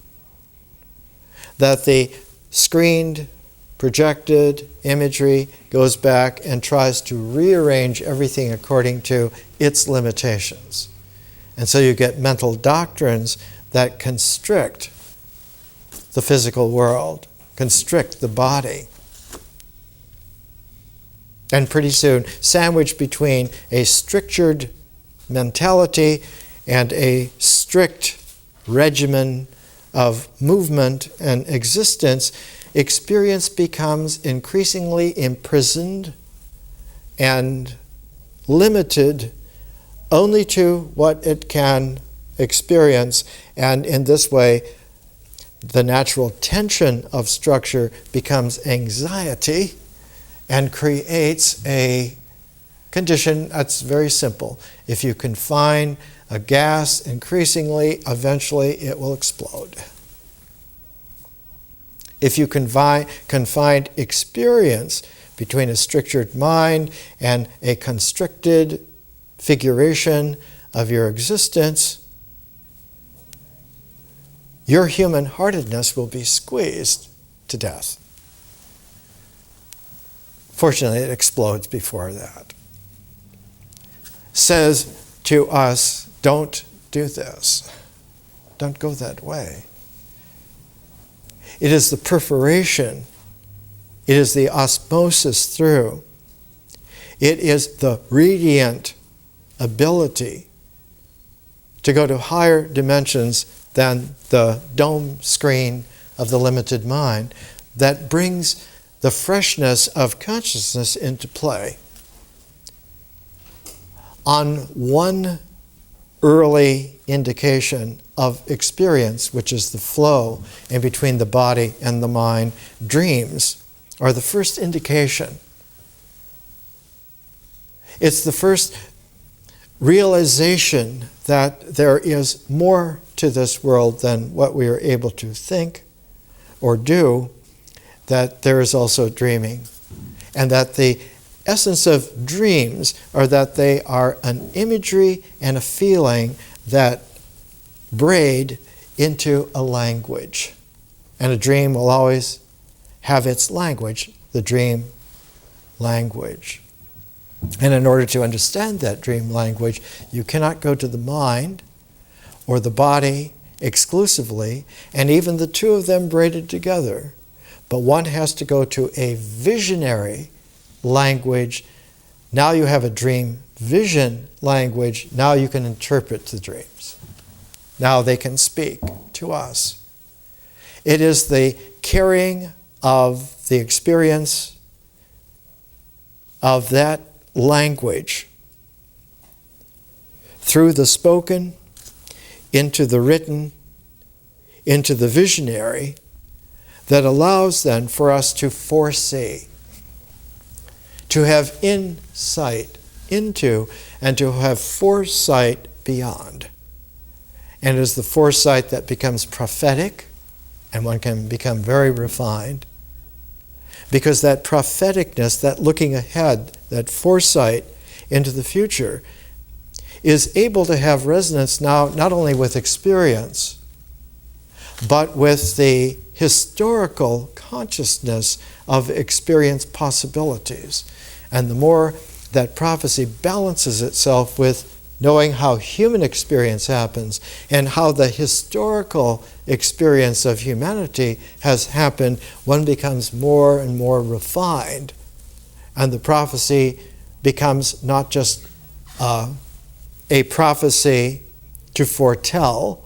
That the screened, projected imagery goes back and tries to rearrange everything according to its limitations. And so you get mental doctrines that constrict the physical world, constrict the body. And pretty soon, sandwiched between a strictured mentality and a strict regimen of movement and existence, experience becomes increasingly imprisoned and limited only to what it can experience. And in this way, the natural tension of structure becomes anxiety and creates a condition that's very simple. If you confine a gas increasingly, eventually it will explode. If you confine experience between a strictured mind and a constricted figuration of your existence, your human-heartedness will be squeezed to death. Fortunately, it explodes before that. Says to us, don't do this. Don't go that way. It is the perforation. It is the osmosis through. It is the radiant ability to go to higher dimensions than the dome screen of the limited mind that brings the freshness of consciousness into play. On one early indication of experience, which is the flow in between the body and the mind, dreams are the first indication. It's the first realization that there is more to this world than what we are able to think or do. that there is also dreaming, and that the essence of dreams are that they are an imagery and a feeling that braid into a language. And a dream will always have its language, the dream language. And in order to understand that dream language, you cannot go to the mind or the body exclusively, and even the two of them braided together. But one has to go to a visionary language. Now you have a dream vision language. Now you can interpret the dreams. Now they can speak to us. It is the carrying of the experience of that language through the spoken, into the written, into the visionary, that allows then for us to foresee, to have insight into, and to have foresight beyond. And it is the foresight that becomes prophetic, and one can become very refined, because that propheticness, that looking ahead, that foresight into the future, is able to have resonance now not only with experience, but with the historical consciousness of experience possibilities. And the more that prophecy balances itself with knowing how human experience happens and how the historical experience of humanity has happened, one becomes more and more refined. And the prophecy becomes not just a prophecy to foretell,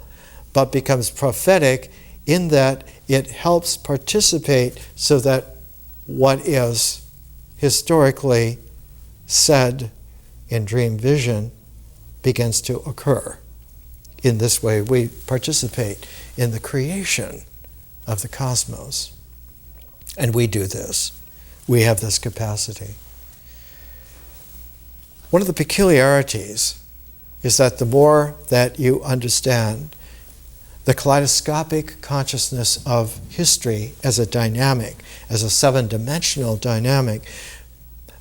but becomes prophetic in that it helps participate so that what is historically said in dream vision begins to occur. In this way, we participate in the creation of the cosmos. And we do this. We have this capacity. One of the peculiarities is that the more that you understand the kaleidoscopic consciousness of history as a dynamic, as a seven-dimensional dynamic,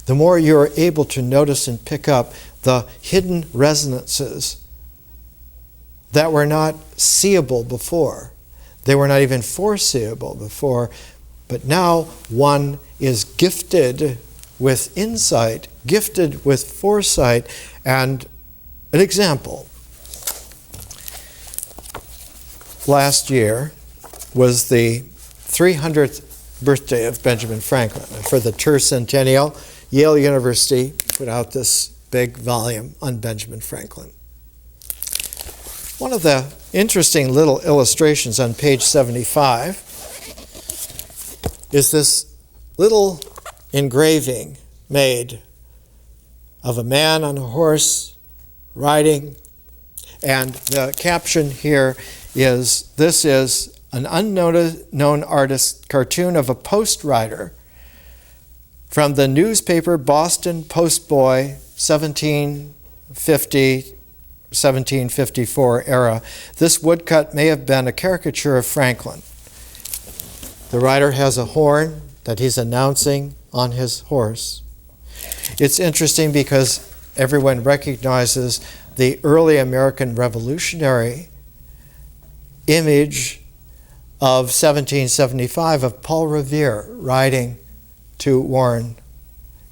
the more you're able to notice and pick up the hidden resonances that were not seeable before. They were not even foreseeable before, but now one is gifted with insight, gifted with foresight. And an example, last year was the 300th birthday of Benjamin Franklin. And for the tercentennial, Yale University put out this big volume on Benjamin Franklin. One of the interesting little illustrations on page 75 is this little engraving made of a man on a horse riding, and the caption here is, "This is an unknown artist cartoon of a post rider from the newspaper Boston Postboy 1750, 1754 era. This woodcut may have been a caricature of Franklin." The rider has a horn that he's announcing on his horse. It's interesting because everyone recognizes the early American revolutionary image of 1775 of Paul Revere riding to warn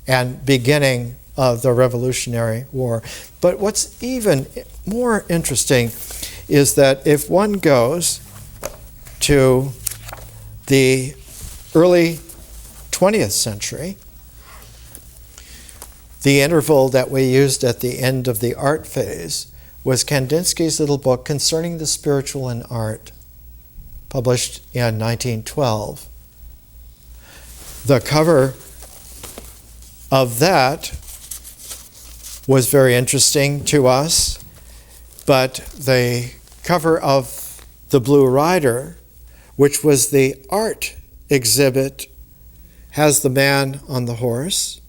and beginning of the Revolutionary War. But what's even more interesting is that if one goes to the early 20th century, the interval that we used at the end of the art phase was Kandinsky's little book Concerning the Spiritual in Art, published in 1912. The cover of that was very interesting to us, but the cover of The Blue Rider, which was the art exhibit, has the man on the horse,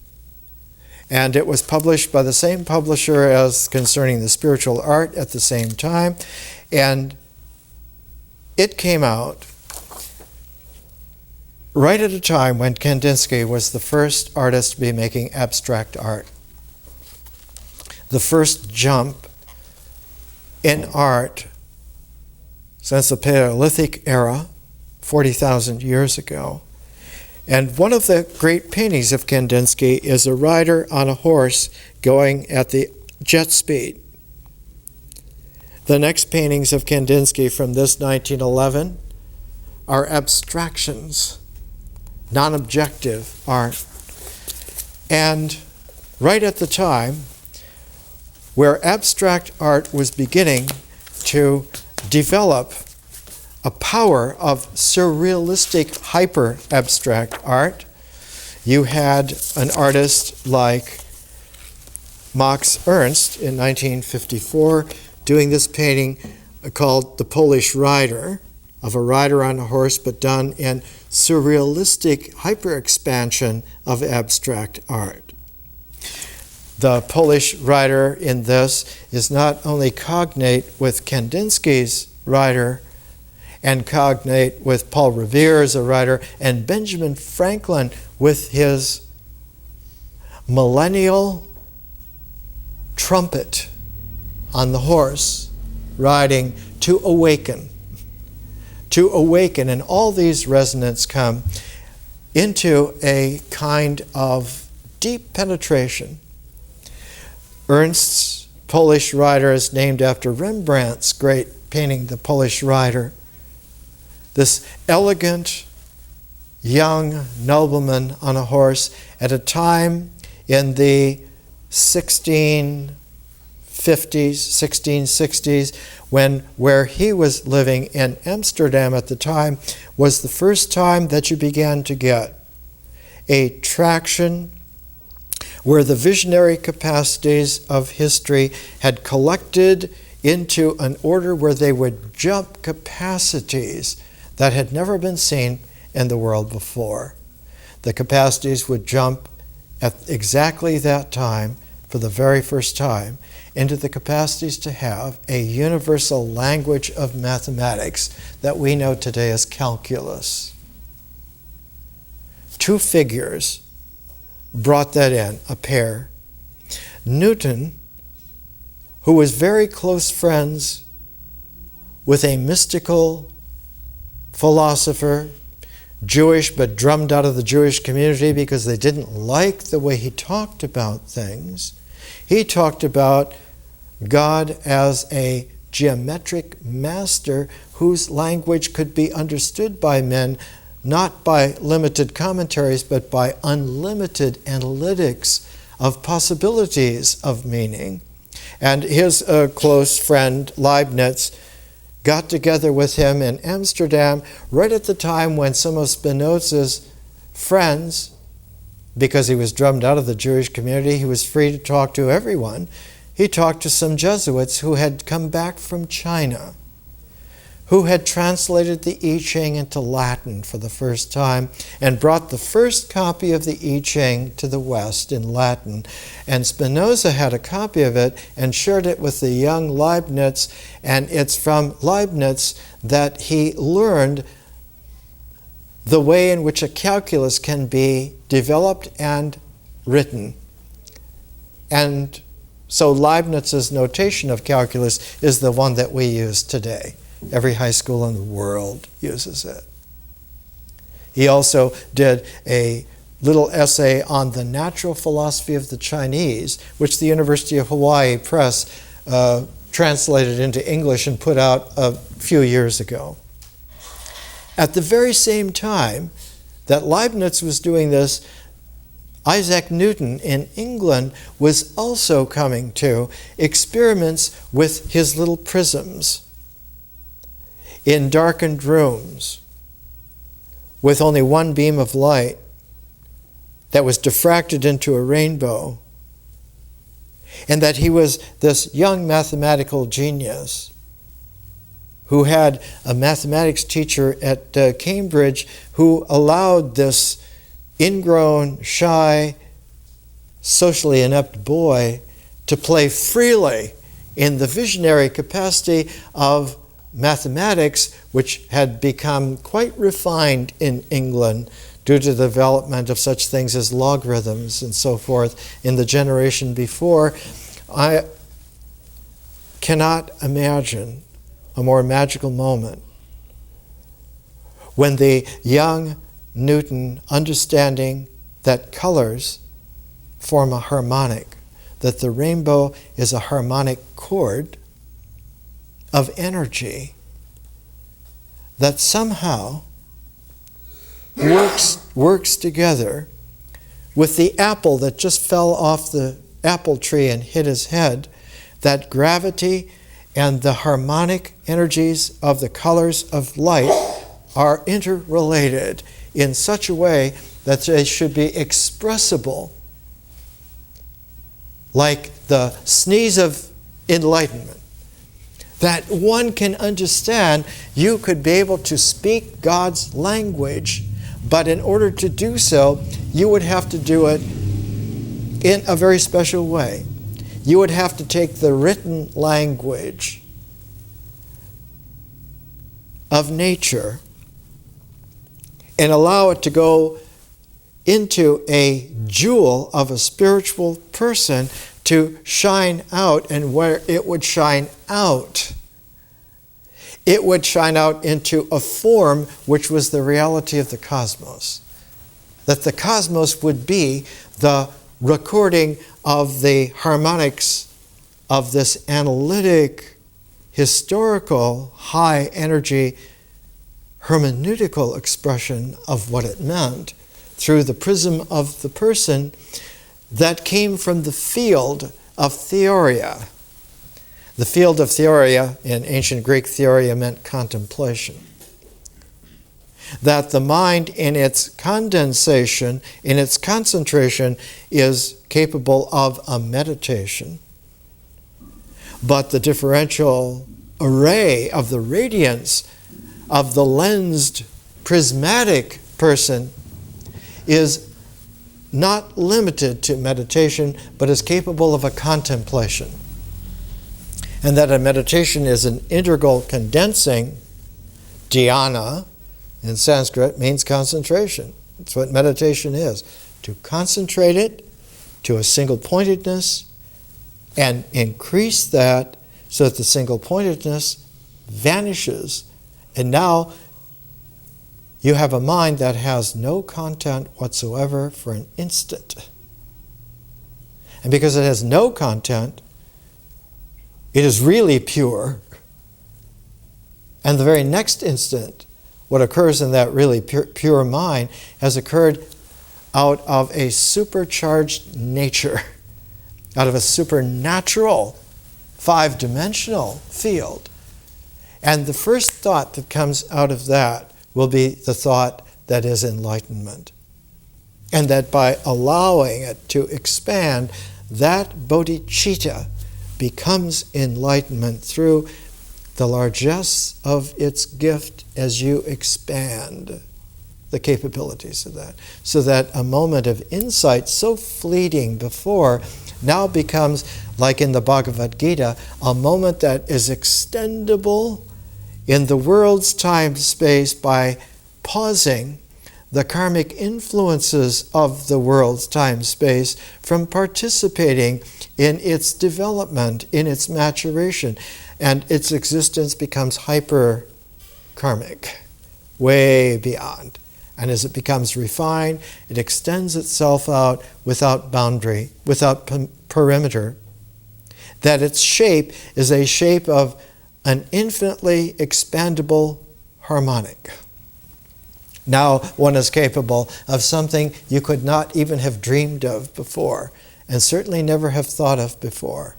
and it was published by the same publisher as Concerning the Spiritual Art at the same time, and it came out right at a time when Kandinsky was the first artist to be making abstract art. The first jump in art since the Paleolithic era, 40,000 years ago. And one of the great paintings of Kandinsky is a rider on a horse going at the jet speed. The next paintings of Kandinsky from this 1911 are abstractions, non-objective art. And right at the time where abstract art was beginning to develop a power of surrealistic hyper-abstract art, you had an artist like Max Ernst in 1954 doing this painting called The Polish Rider, of a rider on a horse, but done in surrealistic hyper-expansion of abstract art. The Polish rider in this is not only cognate with Kandinsky's rider and cognate with Paul Revere as a rider and Benjamin Franklin with his millennial trumpet on the horse riding to awaken. To awaken, and all these resonances come into a kind of deep penetration. Ernst's Polish Rider is named after Rembrandt's great painting, The Polish Rider. This elegant young nobleman on a horse at a time in the 1650s, 1660s, where he was living in Amsterdam at the time, was the first time that you began to get a traction where the visionary capacities of history had collected into an order where they would jump capacities that had never been seen in the world before. The capacities would jump at exactly that time, for the very first time, into the capacities to have a universal language of mathematics that we know today as calculus. Two figures brought that in, a pair. Newton, who was very close friends with a mystical philosopher, Jewish but drummed out of the Jewish community because they didn't like the way he talked about things. He talked about God as a geometric master whose language could be understood by men not by limited commentaries, but by unlimited analytics of possibilities of meaning. And his close friend Leibniz got together with him in Amsterdam right at the time when some of Spinoza's friends, because he was drummed out of the Jewish community, he was free to talk to everyone. He talked to some Jesuits who had come back from China, who had translated the I Ching into Latin for the first time and brought the first copy of the I Ching to the West in Latin. And Spinoza had a copy of it and shared it with the young Leibniz, and it's from Leibniz that he learned the way in which a calculus can be developed and written. And so Leibniz's notation of calculus is the one that we use today. Every high school in the world uses it. He also did a little essay on the natural philosophy of the Chinese, which the University of Hawaii Press translated into English and put out a few years ago. At the very same time that Leibniz was doing this, Isaac Newton in England was also coming to experiments with his little prisms in darkened rooms with only one beam of light that was diffracted into a rainbow, and that he was this young mathematical genius who had a mathematics teacher at Cambridge who allowed this ingrown, shy, socially inept boy to play freely in the visionary capacity of mathematics, which had become quite refined in England due to the development of such things as logarithms and so forth in the generation before, I cannot imagine a more magical moment when the young Newton, understanding that colors form a harmonic, that the rainbow is a harmonic chord of energy that somehow works together with the apple that just fell off the apple tree and hit his head, that gravity and the harmonic energies of the colors of light are interrelated in such a way that they should be expressible like the sneeze of enlightenment. That one can understand, you could be able to speak God's language, but in order to do so, you would have to do it in a very special way. You would have to take the written language of nature and allow it to go into a jewel of a spiritual person to shine out, and where it would shine out, it would shine out into a form which was the reality of the cosmos. That the cosmos would be the recording of the harmonics of this analytic, historical, high energy, hermeneutical expression of what it meant through the prism of the person that came from the Field of Theoria. The Field of Theoria, in ancient Greek, Theoria meant contemplation. That the mind in its condensation, in its concentration, is capable of a meditation. But the differential array of the radiance of the lensed, prismatic person is not limited to meditation, but is capable of a contemplation. And that a meditation is an integral condensing. Dhyana, in Sanskrit, means concentration. That's what meditation is. To concentrate it to a single pointedness and increase that so that the single pointedness vanishes. And now you have a mind that has no content whatsoever for an instant. And because it has no content, it is really pure. And the very next instant, what occurs in that really pure mind has occurred out of a supercharged nature, out of a supernatural, five-dimensional field. And the first thought that comes out of that will be the thought that is enlightenment. And that by allowing it to expand, that bodhicitta becomes enlightenment through the largesse of its gift as you expand the capabilities of that. So that a moment of insight so fleeting before now becomes, like in the Bhagavad Gita, a moment that is extendable in the world's time-space by pausing the karmic influences of the world's time-space from participating in its development, in its maturation, and its existence becomes hyper-karmic, way beyond. And as it becomes refined, it extends itself out without boundary, without perimeter, that its shape is a shape of an infinitely expandable harmonic. Now one is capable of something you could not even have dreamed of before, and certainly never have thought of before.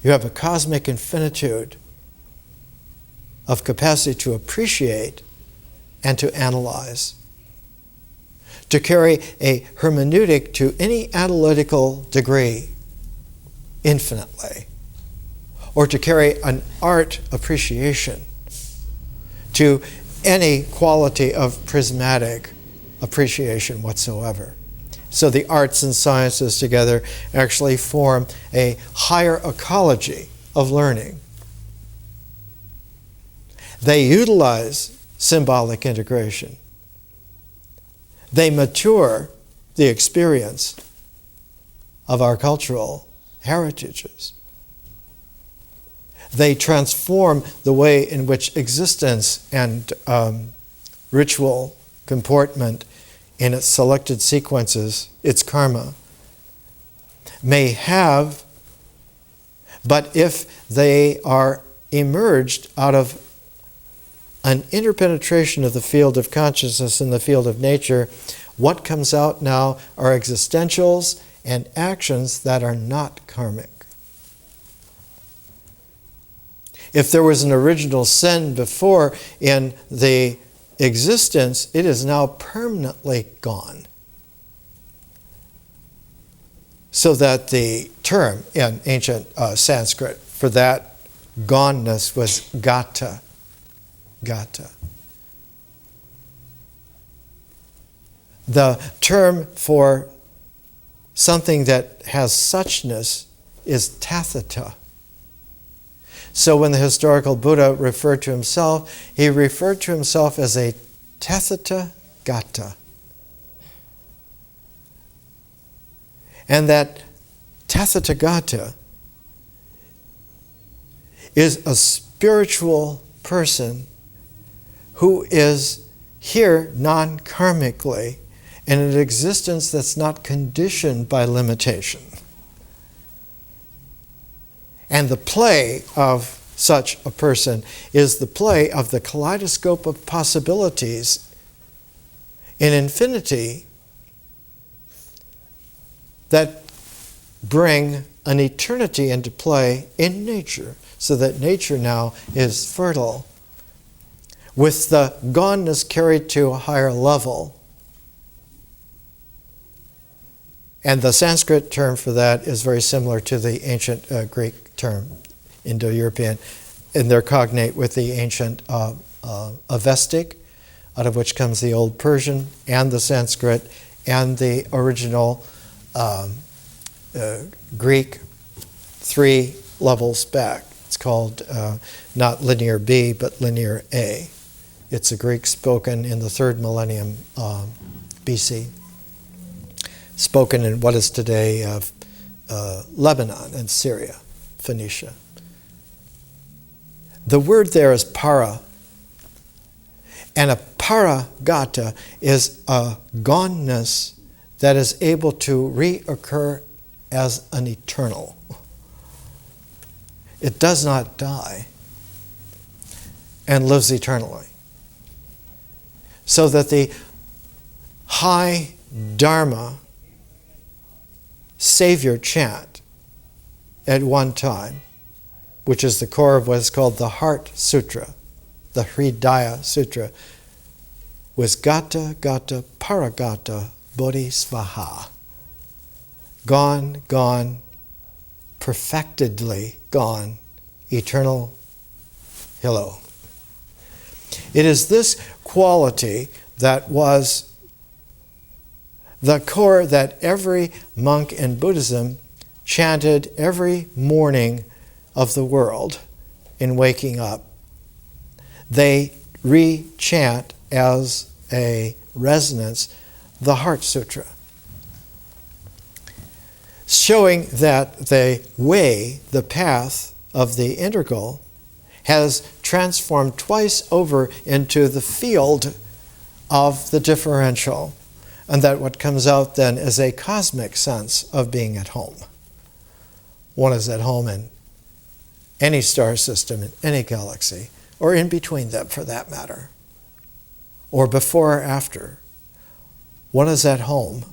You have a cosmic infinitude of capacity to appreciate and to analyze, to carry a hermeneutic to any analytical degree infinitely, or to carry an art appreciation to any quality of prismatic appreciation whatsoever. So the arts and sciences together actually form a higher ecology of learning. They utilize symbolic integration. They mature the experience of our cultural heritages. They transform the way in which existence and ritual comportment in its selected sequences, its karma, may have, but if they are emerged out of an interpenetration of the field of consciousness and the field of nature, what comes out now are existentials and actions that are not karmic. If there was an original sin before in the existence, it is now permanently gone. So that the term in ancient Sanskrit for that goneness was gata. Gata. The term for something that has suchness is tathata. So when the historical Buddha referred to himself, he referred to himself as a tathata gata. And that Tathathagata is a spiritual person who is here non-karmically in an existence that's not conditioned by limitation. And the play of such a person is the play of the kaleidoscope of possibilities in infinity that bring an eternity into play in nature, so that nature now is fertile. With the goneness carried to a higher level. And the Sanskrit term for that is very similar to the ancient Greek term, Indo-European, and they're cognate with the ancient Avestic, out of which comes the Old Persian and the Sanskrit and the original Greek 3 levels back. It's called not Linear B, but Linear A. It's a Greek spoken in the 3rd millennium BC, spoken in what is today Lebanon and Syria, Phoenicia. The word there is para, and a paragata is a goneness that is able to reoccur as an eternal. It does not die and lives eternally. So that the high Dharma Savior chant at one time, which is the core of what is called the Heart Sutra, the Hridaya Sutra, was Gata Gata Paragata Bodhisvaha. Gone, gone, perfectedly gone, eternal hello. It is this quality that was the core that every monk in Buddhism chanted every morning of the world in waking up. They re-chant as a resonance the Heart Sutra, showing that the way, the path of the integral has transformed twice over into the field of the differential, and that what comes out then is a cosmic sense of being at home. One is at home in any star system, in any galaxy, or in between them for that matter, or before or after. One is at home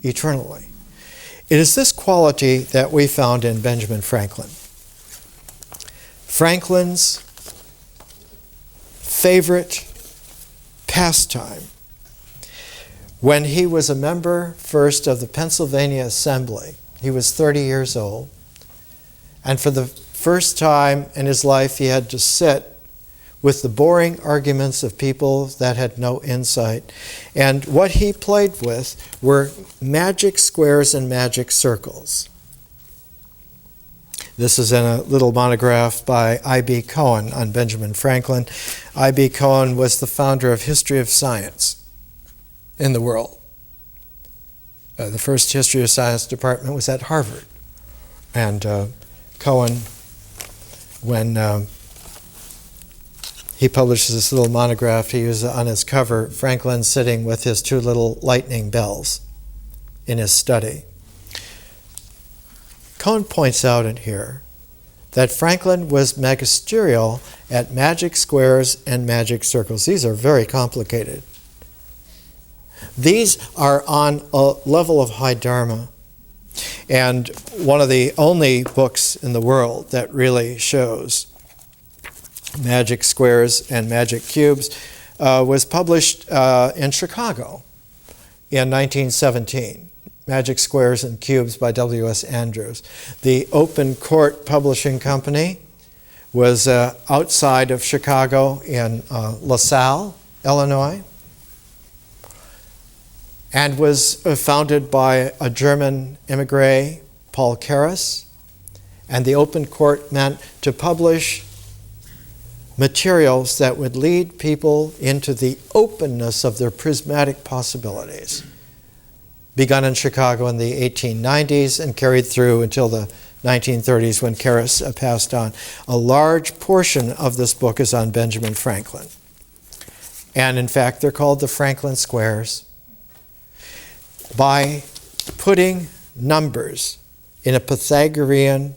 eternally. It is this quality that we found in Benjamin Franklin. Franklin's favorite pastime, when he was a member first of the Pennsylvania Assembly, he was 30 years old, and for the first time in his life he had to sit with the boring arguments of people that had no insight. And what he played with were magic squares and magic circles. This is in a little monograph by I.B. Cohen on Benjamin Franklin. I.B. Cohen was the founder of History of Science in the world. The first History of Science department was at Harvard. And Cohen, when he publishes this little monograph, he uses on his cover Franklin sitting with his two little lightning bells in his study. Cohen points out in here that Franklin was magisterial at magic squares and magic circles. These are very complicated. These are on a level of high dharma. And one of the only books in the world that really shows magic squares and magic cubes was published in Chicago in 1917. Magic Squares and Cubes by W.S. Andrews. The Open Court Publishing Company was outside of Chicago in LaSalle, Illinois, and was founded by a German immigrant, Paul Karras. And the Open Court meant to publish materials that would lead people into the openness of their prismatic possibilities. Begun in Chicago in the 1890s and carried through until the 1930s when Karras passed on. A large portion of this book is on Benjamin Franklin. And in fact, they're called the Franklin Squares. By putting numbers in a Pythagorean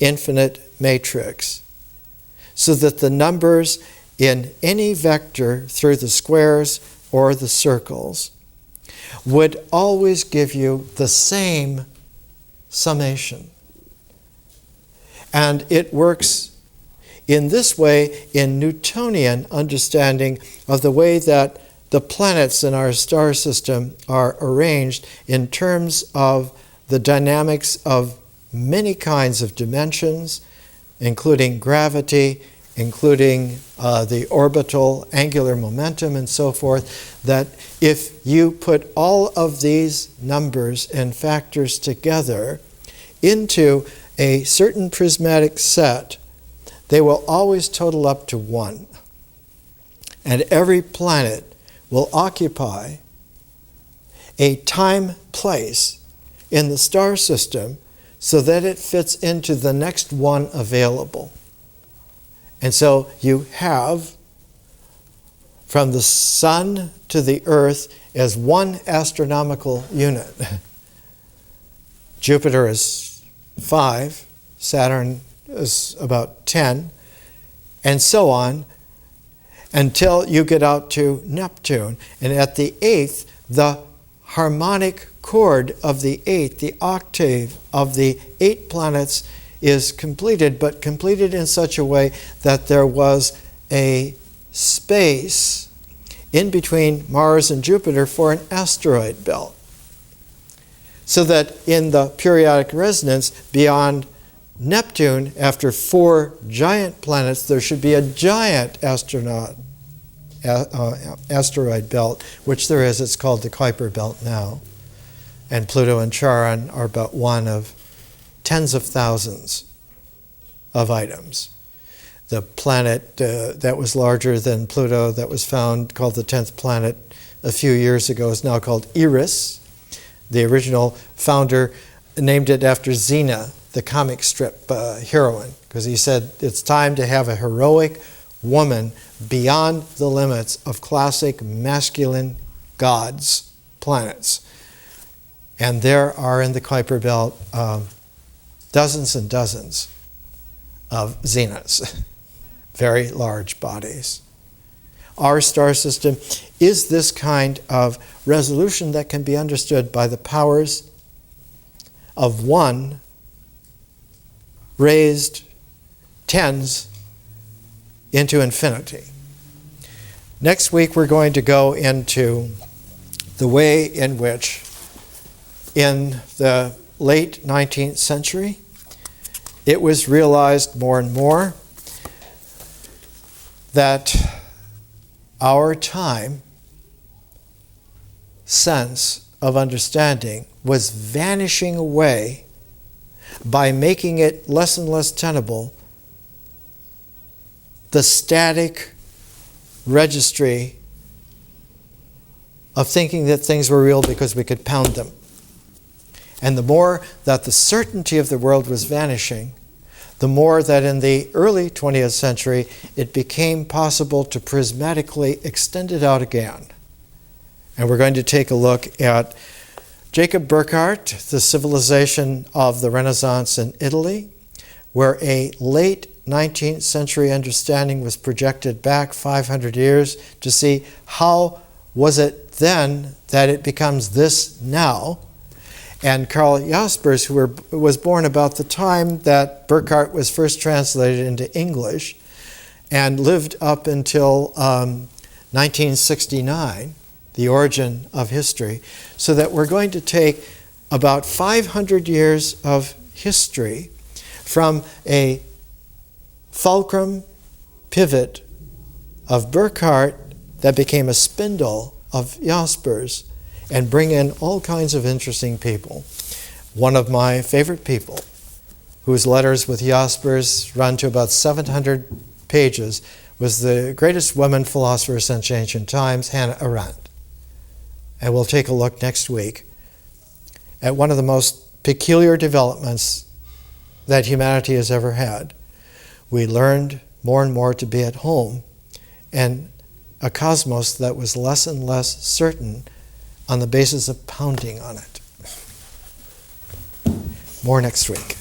infinite matrix so that the numbers in any vector through the squares or the circles would always give you the same summation. And it works in this way in Newtonian understanding of the way that the planets in our star system are arranged in terms of the dynamics of many kinds of dimensions, including gravity, including the orbital angular momentum and so forth, that if you put all of these numbers and factors together into a certain prismatic set, they will always total up to 1. And every planet will occupy a time-place in the star system so that it fits into the next one available. And so you have, from the sun to the earth, as one astronomical unit. Jupiter is 5, Saturn is about 10, and so on, until you get out to Neptune. And at the 8th, the harmonic chord of the 8th, the octave of the 8 planets is completed, but completed in such a way that there was a space in between Mars and Jupiter for an asteroid belt. So that in the periodic resonance beyond Neptune, after 4 giant planets, there should be a giant asteroid belt, which there is. It's called the Kuiper Belt now. And Pluto and Charon are but one of tens of thousands of items. The planet that was larger than Pluto that was found, called the 10th planet a few years ago, is now called Eris. The original founder named it after Xena, the comic strip heroine, because he said it's time to have a heroic woman beyond the limits of classic masculine gods' planets. And there are in the Kuiper Belt dozens and dozens of Xenas, very large bodies. Our star system is this kind of resolution that can be understood by the powers of 1 raised tens into infinity. Next week we're going to go into the way in which in the late 19th century it was realized more and more that our time sense of understanding was vanishing away by making it less and less tenable, the static registry of thinking that things were real because we could pound them. And the more that the certainty of the world was vanishing, the more that in the early 20th century it became possible to prismatically extend it out again. And we're going to take a look at Jacob Burckhardt, The Civilization of the Renaissance in Italy, where a late 19th century understanding was projected back 500 years to see how was it then that it becomes this now. And Karl Jaspers, who was born about the time that Burckhardt was first translated into English and lived up until 1969, the origin of history, so that we're going to take about 500 years of history from a fulcrum pivot of Burckhardt that became a spindle of Jaspers and bring in all kinds of interesting people. One of my favorite people, whose letters with Jaspers run to about 700 pages, was the greatest woman philosopher since ancient times, Hannah Arendt. And we'll take a look next week at one of the most peculiar developments that humanity has ever had. We learned more and more to be at home in a cosmos that was less and less certain on the basis of pounding on it. More next week.